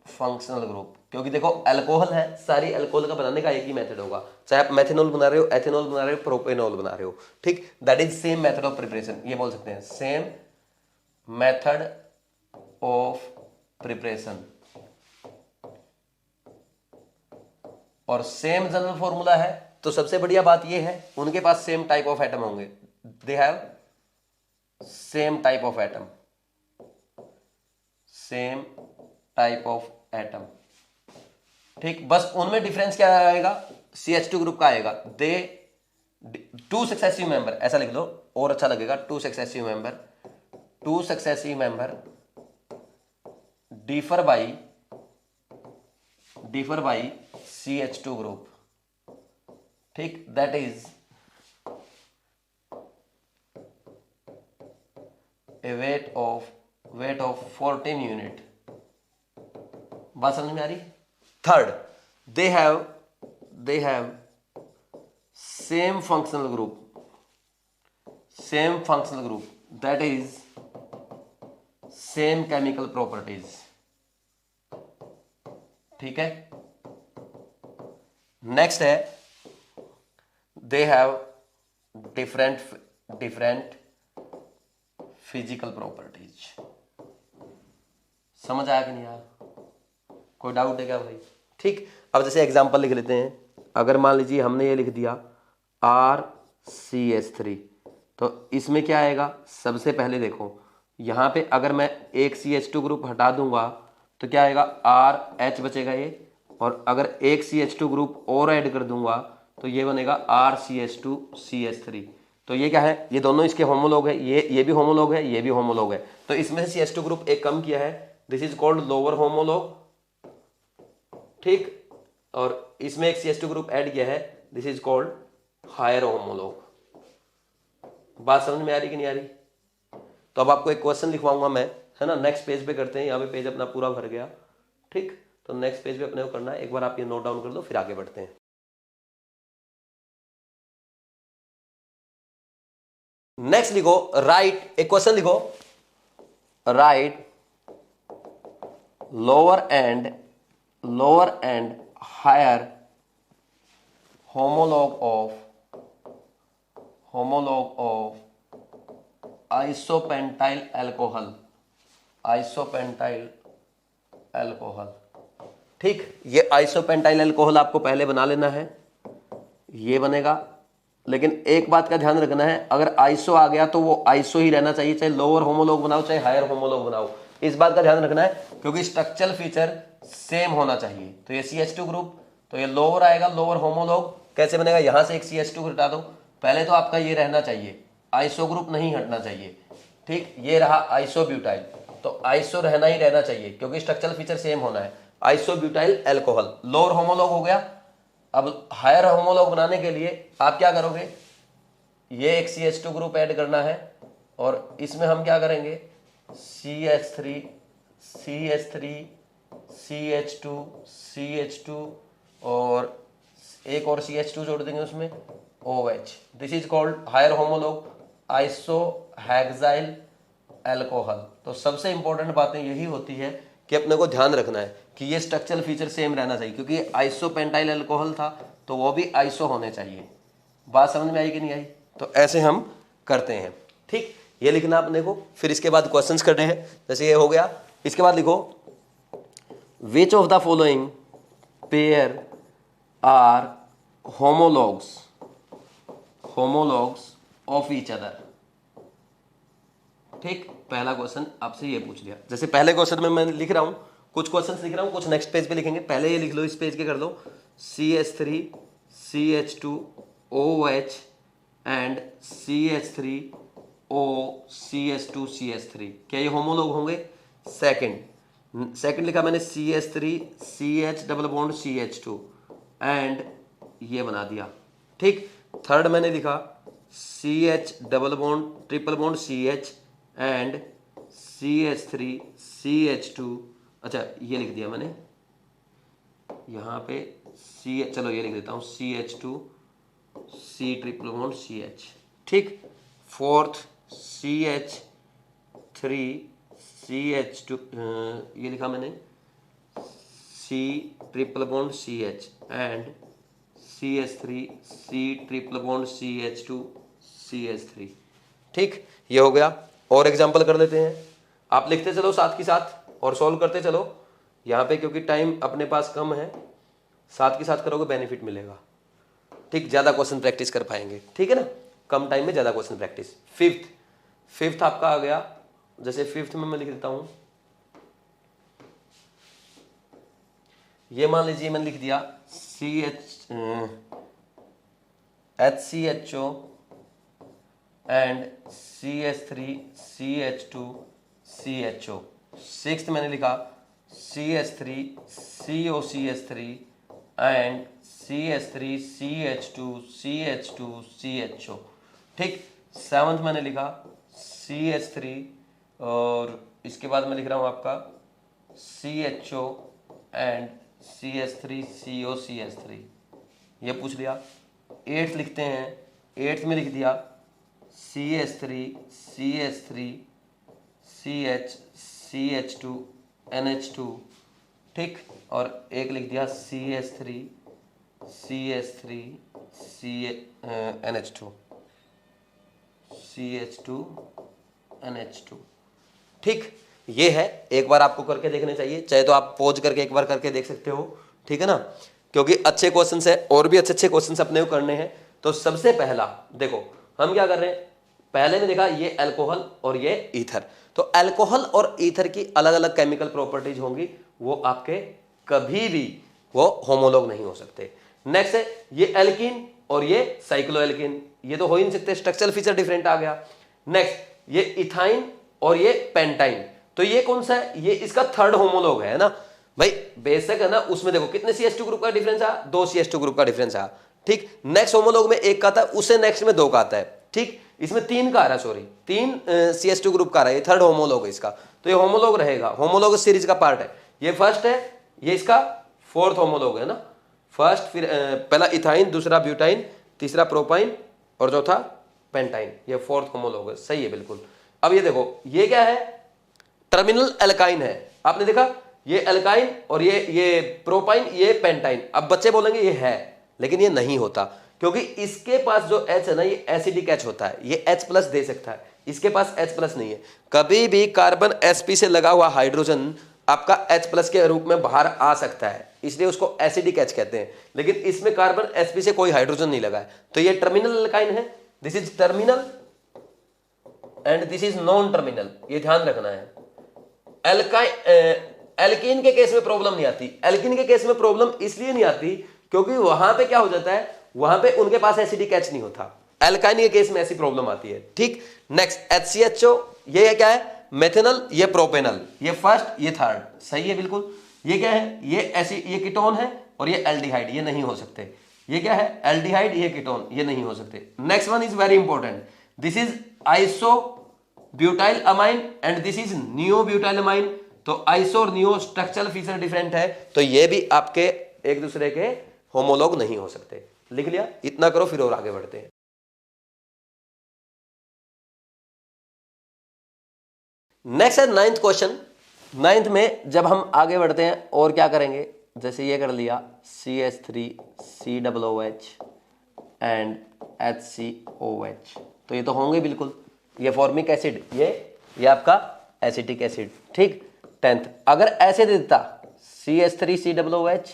functional group. क्योंकि देखो अल्कोहल है, सारी अल्कोहल का बनाने का एक ही मेथड होगा, चाहे आप मेथेनॉल बना रहे हो, एथेनॉल बना रहे हो, प्रोपेनॉल बना रहे हो, ठीक, that is same method of preparation. ये बोल सकते हैं सेम मेथड ऑफ प्रिपरेशन, और सेम जनरल फॉर्मूला है तो सबसे बढ़िया बात ये है उनके पास सेम टाइप ऑफ एटम होंगे, दे have same type of atom, same type of atom, ठीक। बस उनमें डिफरेंस क्या आएगा, CH2 ग्रुप का आएगा, दे 2 सक्सेसिव मेंबर, ऐसा लिख लो और अच्छा लगेगा, 2 successive member differ by CH2 group, ठीक, that is a weight of 14 unit. बात समझ में आ रही, third, they have same functional group that is same chemical properties. ठीक है, नेक्स्ट है they have different physical properties. समझ आया कि नहीं आया? कोई डाउट है क्या भाई? ठीक, अब जैसे एग्जांपल लिख लेते हैं। अगर मान लीजिए हमने ये लिख दिया RCH3, तो इसमें क्या आएगा? सबसे पहले देखो यहाँ पे अगर मैं एक CH2 ग्रुप हटा दूंगा तो क्या आएगा? RH बचेगा ये, और अगर एक CH2 ग्रुप और ऐड कर दूंगा तो ये बनेगा RCH2CH3। तो ये क्या है? ये दोनों इसके होमोलॉग है, ये भी होमोलॉग है, ये भी होमोलॉग है। तो इसमें से CH2 ग्रुप एक कम किया है, this is called lower homologue. ठीक, और इसमें एक CH2 ग्रुप ऐड किया है, this is called higher homologue. बात समझ में आ रही कि नहीं आ रही? तो अब आपको एक क्वेश्चन लिखवाऊंगा मैं, है ना। नेक्स्ट पेज पे करते हैं, यहाँ पे पेज अपना पूरा भर गया। ठीक, तो नेक्स्ट पेज पे अपने को करना है, एक बार आप ये नोट डाउन कर लो, फिर आगे बढ़ते हैं। नेक्स्ट लिखो, राइट, एक क्वेश्चन लिखो, write lower and higher homologue of isopentyl alcohol. ठीक, ये आइसोपेंटाइल अल्कोहल आपको पहले बना लेना है, ये बनेगा। लेकिन एक बात का ध्यान रखना है, अगर आइसो आ गया तो वो आइसो ही रहना चाहिए, चाहे लोअर होमोलॉग बनाओ चाहे हायर होमोलॉग बनाओ। इस बात का ध्यान रखना है, क्योंकि स्ट्रक्चरल फीचर सेम होना चाहिए। तो ये CH2 ग्रुप, तो ये लोअर आएगा, लोअर होमोलॉग। कैसे बनेगा? यहां से एक CH2 हटा दो, पहले तो आपका ये रहना चाहिए, आइसो ग्रुप नहीं हटना चाहिए। ठीक, ये रहा आइसोब्यूटाइल, तो आइसो रहना चाहिए, क्योंकि स्ट्रक्चरल फीचर सेम होना है। आइसोब्यूटाइल अल्कोहल लोअर होमोलॉग हो गया। अब हायर होमोलॉग बनाने के लिए आप क्या करोगे? ये एक CH2 ग्रुप ऐड करना है, और इसमें हम क्या करेंगे? CH3 CH2 और एक और CH2 जोड़ देंगे उसमें, OH। This is called higher homologue isohexyl alcohol. तो सबसे इंपॉर्टेंट बातें यही होती है कि अपने को ध्यान रखना है कि ये स्ट्रक्चरल फीचर सेम रहना चाहिए, क्योंकि आइसोपेंटाइल अल्कोहल था तो वो भी आइसो होने चाहिए। बात समझ में आई कि नहीं आई? तो ऐसे हम करते हैं। ठीक, ये लिखना अपने को, फिर इसके बाद क्वेश्चंस करने हैं। जैसे ये हो गया, इसके बाद लिखो which of the following pair are homologues of each other. ठीक, पहला क्वेश्चन आपसे ये पूछ लिया। जैसे पहले क्वेश्चन में मैं लिख रहा हूं, कुछ क्वेश्चंस लिख रहा हूं, कुछ नेक्स्ट पेज पे लिखेंगे। पहले ये लिख लो, इस पेज के कर दो, CH3 CH2 OH and CH3O CH2 CH3। क्या ये होमोलॉग होंगे? सेकंड लिखा मैंने CH3 CH double bond CH2 and ये बना दिया। ठीक, थर्ड मैंने लिखा CH double bond triple bond CH and CH3 CH2। अच्छा, ये लिख दिया मैंने यहाँ पे चलो ये लिख देता हूँ CH2 C triple bond CH। ठीक, फोर्थ CH3 CH2 ये लिखा मैंने C triple bond CH and CH3 C triple bond CH2 CH3। ठीक, ये हो गया। और एग्जांपल कर लेते हैं, आप लिखते चलो साथ के साथ और सॉल्व करते चलो। यहाँ पे क्योंकि टाइम अपने पास कम है, साथ के साथ करोगे बेनिफिट मिलेगा। ठीक, ज्यादा क्वेश्चन प्रैक्टिस कर पाएंगे। ठीक है ना, कम टाइम में ज्यादा क्वेश्चन प्रैक्टिस। फिफ्थ आपका आ गया। जैसे फिफ्थ में मैं लिख देता हूं, ये मान लीजिए मैंने लिख दिया HCHO and CH3 CH2 CHO। Sixth मैंने लिखा CH3 COCH3 and CH3 CH2 CH2 CHO। ठीक, सेवंथ मैंने लिखा CH3 और इसके बाद मैं लिख रहा हूं आपका CHO एंड CH3COCH3, ये पूछ लिया। 8th लिखते हैं, 8th में लिख दिया CH3CH3CH2NH2, ठीक, और एक लिख दिया CH3CH3NH2 ठीक। ये है, एक बार आपको करके देखने चाहिए, चाहे तो आप पॉज करके एक बार करके देख सकते हो, ठीक है ना, क्योंकि अच्छे क्वेश्चन है और भी अच्छे अच्छे क्वेश्चन अपने को करने हैं। तो सबसे पहला देखो हम क्या कर रहे हैं, पहले में देखा ये अल्कोहल और ये ईथर, तो अल्कोहल और ईथर की अलग अलग केमिकल प्रॉपर्टीज होंगी, वो आपके कभी भी वो होमोलॉग नहीं हो सकते। नेक्स्ट है ये एल्कीन और ये साइक्लोएल्कीन, ये तो हो ही नहीं सकते, स्ट्रक्चरल फीचर डिफरेंट आ गया। नेक्स्ट ये इथाइन और ये पेंटाइन, तो ये कौन सा है, ये इसका थर्ड होमोलॉग है ना भाई, बेशक है ना, उसमें देखो कितने CH2 ग्रुप का डिफरेंस आया, 2 CH2 ग्रुप का डिफरेंस आया, ठीक। नेक्स्ट होमोलॉग में 1 का आता है, उससे नेक्स्ट में 2 का आता है, ठीक। इसमें 3 का आ रहा है, सॉरी 3 CH2 ग्रुप का आ रहा है, ये थर्ड होमोलॉग है इसका, तो ये होमोलॉग रहेगा, होमोलॉग सीरीज का पार्ट है, ये फर्स्ट है, ये इसका फोर्थ होमोलॉग है ना, फर्स्ट, फिर पहला इथाइन, दूसरा ब्यूटाइन, तीसरा प्रोपाइन और चौथा पेंटाइन, ये फोर्थ होमोलॉग है, सही है बिल्कुल। अब ये देखो ये क्या है, टर्मिनल एल्काइन है, आपने देखा ये एल्काइन और ये प्रोपाइन, ये पेंटाइन। अब बच्चे बोलेंगे ये है, लेकिन ये नहीं होता, क्योंकि इसके पास जो H है ना, ये एसिडिक H होता है, ये H+ दे सकता है, इसके पास H+ नहीं है। कभी भी कार्बन sp से लगा हुआ हाइड्रोजन आपका H+ के रूप में बाहर आ सकता है, इसलिए उसको एसिडिक H कहते हैं, लेकिन इसमें कार्बन sp से कोई हाइड्रोजन नहीं लगा है, तो ये टर्मिनल एल्काइन है, this is terminal and this is non terminal, ये ध्यान रखना है। एल्कीन के केस में प्रॉब्लम नहीं आती, एल्कीन के केस में प्रॉब्लम इसलिए नहीं आती क्योंकि वहां पे क्या हो जाता है, वहां पे उनके पास एसिडिक H नहीं होता, एल्काइन के केस में ऐसी प्रॉब्लम आती है, ठीक। नेक्स्ट HCHO, ये क्या है, मेथेनल, ये प्रोपेनल, ये फर्स्ट ये थर्ड, सही है बिल्कुल। ये क्या है, ये कीटोन है और ये एल्डिहाइड, ये नहीं हो सकते। ये क्या है, एल्डिहाइड, ये कीटोन, ये नहीं हो सकते। Next one is very important, this is iso butyl amine and this is neo butyl amine, तो आइसो और नियो स्ट्रक्चरल फीचर डिफरेंट है, तो ये भी आपके एक दूसरे के होमोलॉग नहीं हो सकते। लिख लिया, इतना करो फिर और आगे बढ़ते हैं। नेक्स्ट है 9th क्वेश्चन। 9th में जब हम आगे बढ़ते हैं और क्या करेंगे, जैसे ये कर लिया CH3COOH एंड HCOH, तो ये तो होंगे बिल्कुल, ये फॉर्मिक एसिड, ये आपका एसिटिक एसिड, ठीक। 10th अगर ऐसे देता CH3COOH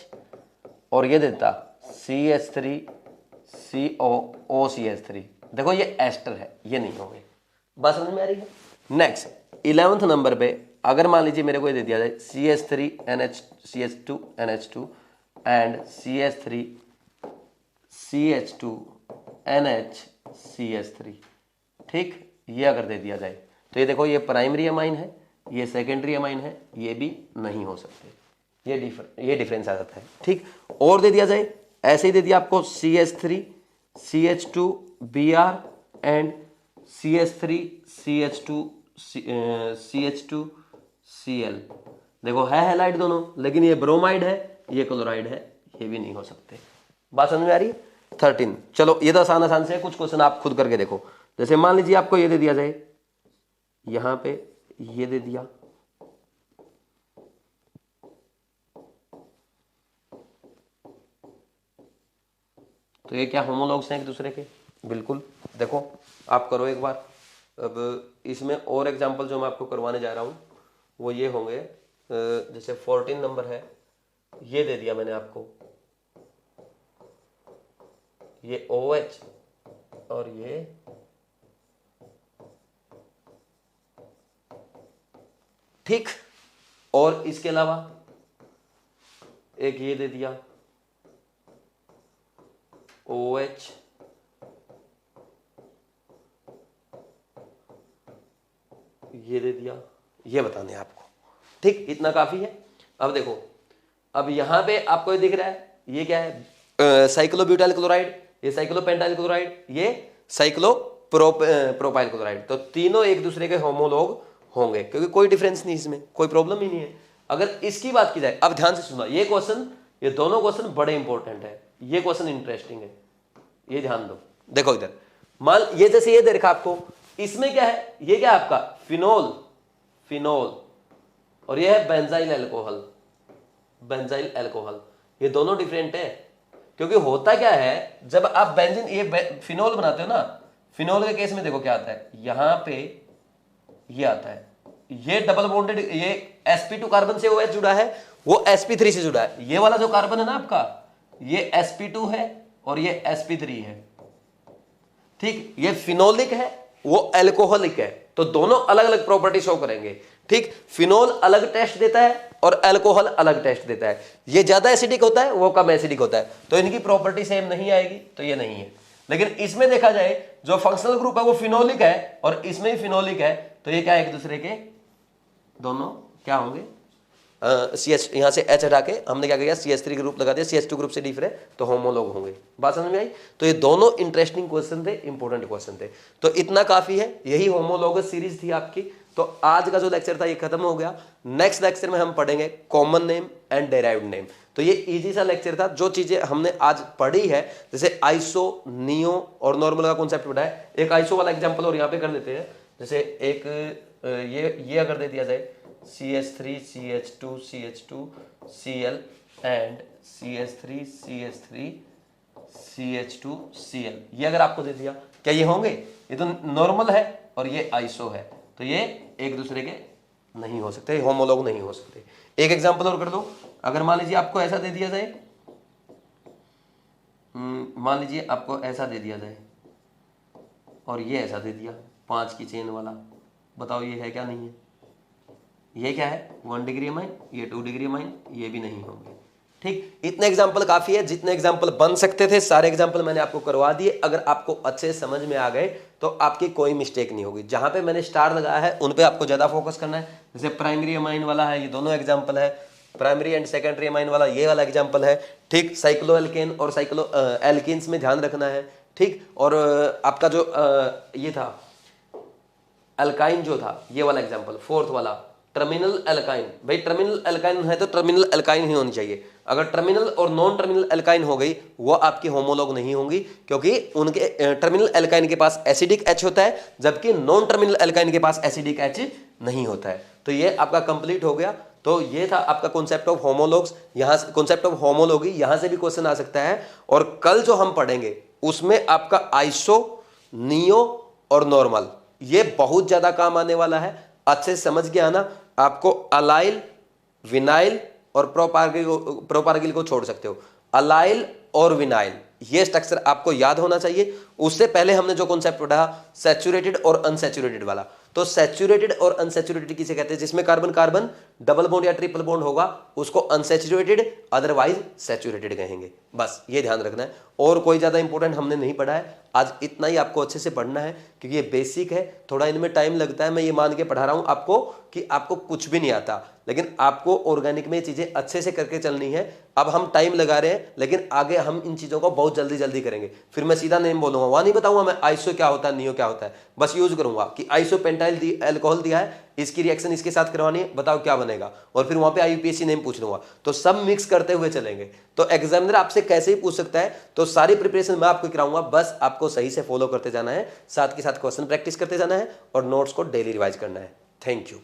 और ये देता CH3COOCH3, देखो ये एस्टर है, ये नहीं होंगे, बात समझ में आ रही है। नेक्स्ट 11th नंबर पे अगर मान लीजिए मेरे को ये दे दिया जाए CH3CH2NH2 एंड CH3CH2NHCH3, ठीक, ये अगर दे दिया जाए तो ये देखो ये प्राइमरी अमाइन है, ये सेकेंडरी अमाइन है, ये भी नहीं हो सकते, ये डिफरेंस आ जाता है, ठीक। और दे दिया जाए, ऐसे ही दे दिया आपको CH3CH2Br एंड CH3CH2CH2Cl, देखो है हैलाइड दोनों, लेकिन ये ब्रोमाइड है, ये क्लोराइड है, ये भी नहीं हो सकते, बात समझ में आ रही है। 13 चलो ये तो आसान से है, कुछ क्वेश्चन आप खुद करके देखो। जैसे मान लीजिए आपको ये दे दिया जाए, यहां पे ये दे दिया, तो ये क्या होमोलॉग्स हैं एक दूसरे के, बिल्कुल। देखो आप करो एक बार। अब इसमें और एग्जांपल जो मैं आपको करवाने जा रहा हूं वो ये होंगे, जैसे 14 नंबर है, ये दे दिया मैंने आपको, ये OH और ये ठीक, और इसके अलावा एक ये दे दिया OH ये दे दिया, ये बताने आपको, ठीक, इतना काफी है। अब देखो, अब यहां पे आपको ये दिख रहा है, ये क्या है, साइक्लोब्यूटाइल क्लोराइड, ये साइक्लोपेंटाइल क्लोराइड, ये साइक्लोप्रोपाइल क्लोराइड, तो तीनों एक दूसरे के होमोलॉग होंगे, क्योंकि कोई डिफरेंस नहीं, इसमें कोई प्रॉब्लम ही नहीं है। अगर इसकी बात की जाए, अब ध्यान से सुना, ये क्वेश्चन ये दोनों क्वेश्चन बड़े इंपॉर्टेंट है, ये क्वेश्चन इंटरेस्टिंग है, ये ध्यान दो। देखो इधर मान ये जैसे ये दे रखा आपको, इसमें क्या है, ये क्या है आपका फिनोल, फिनोल, और ये है बेंजाइल अल्कोहल, बेंजाइल अल्कोहल। ये दोनों डिफरेंट है, क्योंकि होता क्या है जब आप बेंजीन ये फिनोल बनाते हो ना, फिनोल के केस में देखो क्या आता है, यहां पे ये आता है, ये डबल बॉन्डेड, ये sp2 कार्बन से OH जुड़ा है, वो sp3 से जुड़ा है। ये वाला जो कार्बन है ना आपका, ये sp2 है और ये sp3 है, ठीक। ये फिनोलिक है, वो अल्कोहलिक है, तो दोनों अलग अलग प्रॉपर्टी शो करेंगे, ठीक। फिनोल अलग टेस्ट देता है और अल्कोहल अलग टेस्ट देता है, ये ज्यादा एसिडिक होता है, वो कम एसिडिक होता है, तो इनकी प्रॉपर्टी सेम नहीं आएगी, तो ये नहीं है। लेकिन इसमें देखा जाए जो फंक्शनल ग्रुप है वो फिनोलिक है और इसमें भी फिनोलिक है, तो ये क्या एक दूसरे के दोनों क्या होंगे, CH यहां से H हटा के हमने क्या किया, CH3 ग्रुप लगा दिया, CH2 ग्रुप से डिफरेंट, तो होमोलॉग होंगे। बात समझ में आई? तो ये दोनों इंटरेस्टिंग क्वेश्चन थे, इंपॉर्टेंट क्वेश्चन थे, तो इतना काफी है, यही होमोलॉगस सीरीज थी आपकी। तो आज का जो लेक्चर था ये खत्म हो गया। नेक्स्ट लेक्चर में हम पढ़ेंगे common name and derived name. तो ये इजी सा लेक्चर था, जो चीजें हमने आज पढ़ी है, जैसे आइसो, नियो और नॉर्मल का कॉन्सेप्ट पढ़ा है। एक आइसो वाला एग्जांपल और यहाँ पे कर देते हैं, जैसे एक ये अगर दे दिया जाए CH3 CH2 CH2 Cl and CH3 CH3 CH2 Cl, ये अगर आपको दे दिया, क्या ये होंगे? ये तो नॉर्मल है और ये आइसो है, तो ये एक दूसरे के नहीं हो सकते, होमोलॉग नहीं हो सकते। एक एग्जांपल और कर दो, अगर मान लीजिए आपको ऐसा दे दिया जाए, मान लीजिए आपको ऐसा दे दिया जाए और ये ऐसा दे दिया 5 की चेन वाला, बताओ ये है क्या नहीं है? ये क्या है? 1 डिग्री अमाइन, ये 2 डिग्री अमाइन, ये भी नहीं होंगे, ठीक। इतने एग्जाम्पल काफी है, जितने एग्जाम्पल बन सकते थे सारे एग्जाम्पल मैंने आपको करवा दिए। अगर आपको अच्छे समझ में आ गए तो आपकी कोई मिस्टेक नहीं होगी। जहां पे मैंने स्टार लगाया है उन पे आपको ज्यादा फोकस करना है। जैसे प्राइमरी अमाइन वाला है, ये दोनों एग्जाम्पल है, प्राइमरी एंड सेकेंडरी अमाइन वाला ये वाला एग्जाम्पल है, ठीक। साइक्लो एल्केन और साइक्लो एल्किन्स में ध्यान रखना है, ठीक। और आपका जो ये था अल्काइन जो था, ये वाला एग्जाम्पल, फोर्थ वाला टर्मिनल अल्काइन। भाई टर्मिनल अल्काइन है तो टर्मिनल अल्काइन ही होनी चाहिए। अगर टर्मिनल और नॉन टर्मिनल अल्काइन हो गई, वो आपकी होमोलॉग नहीं होंगी, क्योंकि उनके टर्मिनल अल्काइन के पास एसिडिक H होता है, जबकि नॉन टर्मिनल अल्काइन के पास एसिडिक H नहीं होता है। तो ये आपका कंप्लीट हो गया। तो ये था आपका कॉन्सेप्ट ऑफ होमोलॉग्स, यहाँ से कॉन्सेप्ट ऑफ होमोलॉगी, यहाँ से भी क्वेश्चन आ सकता है। और कल जो हम पढ़ेंगे उसमें आपका आइसो, नियो और नॉर्मल, ये बहुत ज्यादा काम आने वाला है। अच्छे से समझ के आना। आपको अलाइल, विनाइल और प्रोपार्गिल को छोड़ सकते हो। अलाइल और विनाइल, ये स्ट्रक्चर आपको याद होना चाहिए। उससे पहले हमने जो कॉन्सेप्ट पढ़ा सैचुरेटेड और अनसैचुरेटेड वाला, तो सैचुरेटेड और अनसैचुरेटेड किसे कहते हैं? जिसमें कार्बन कार्बन डबल बॉन्ड या ट्रिपल बॉन्ड होगा उसको अनसैचुरेटेड, अदरवाइज सैचुरेटेड कहेंगे। बस ये ध्यान रखना है। और कोई ज्यादा इंपॉर्टेंट हमने नहीं पढ़ा है आज, इतना ही आपको अच्छे से पढ़ना है, क्योंकि ये बेसिक है, थोड़ा इनमें टाइम लगता है। मैं ये मान के पढ़ा रहा हूं आपको कि आपको कुछ भी नहीं आता, लेकिन आपको ऑर्गेनिक में चीजें अच्छे से करके चलनी है। अब हम टाइम लगा रहे हैं, लेकिन आगे हम इन चीजों को बहुत जल्दी जल्दी करेंगे। फिर मैं सीधा नेम बोलूंगा, वहां नहीं बताऊंगा मैं आइसो क्या होता है, नियो क्या होता है, बस यूज करूंगा कि आइसो पेंटाइल अल्कोहल दिया है, इसकी रिएक्शन इसके साथ करवानी है, बताओ क्या बनेगा, और फिर वहां पे IUPAC नेम पूछ लूंगा। तो सब मिक्स करते हुए चलेंगे। तो एग्जामिनर आपसे कैसे ही पूछ सकता है, तो सारी प्रिपरेशन मैं आपको कराऊंगा, बस आपको सही से फॉलो करते जाना है, साथ के साथ क्वेश्चन प्रैक्टिस करते जाना है और नोट्स को डेली रिवाइज करना है। Thank you.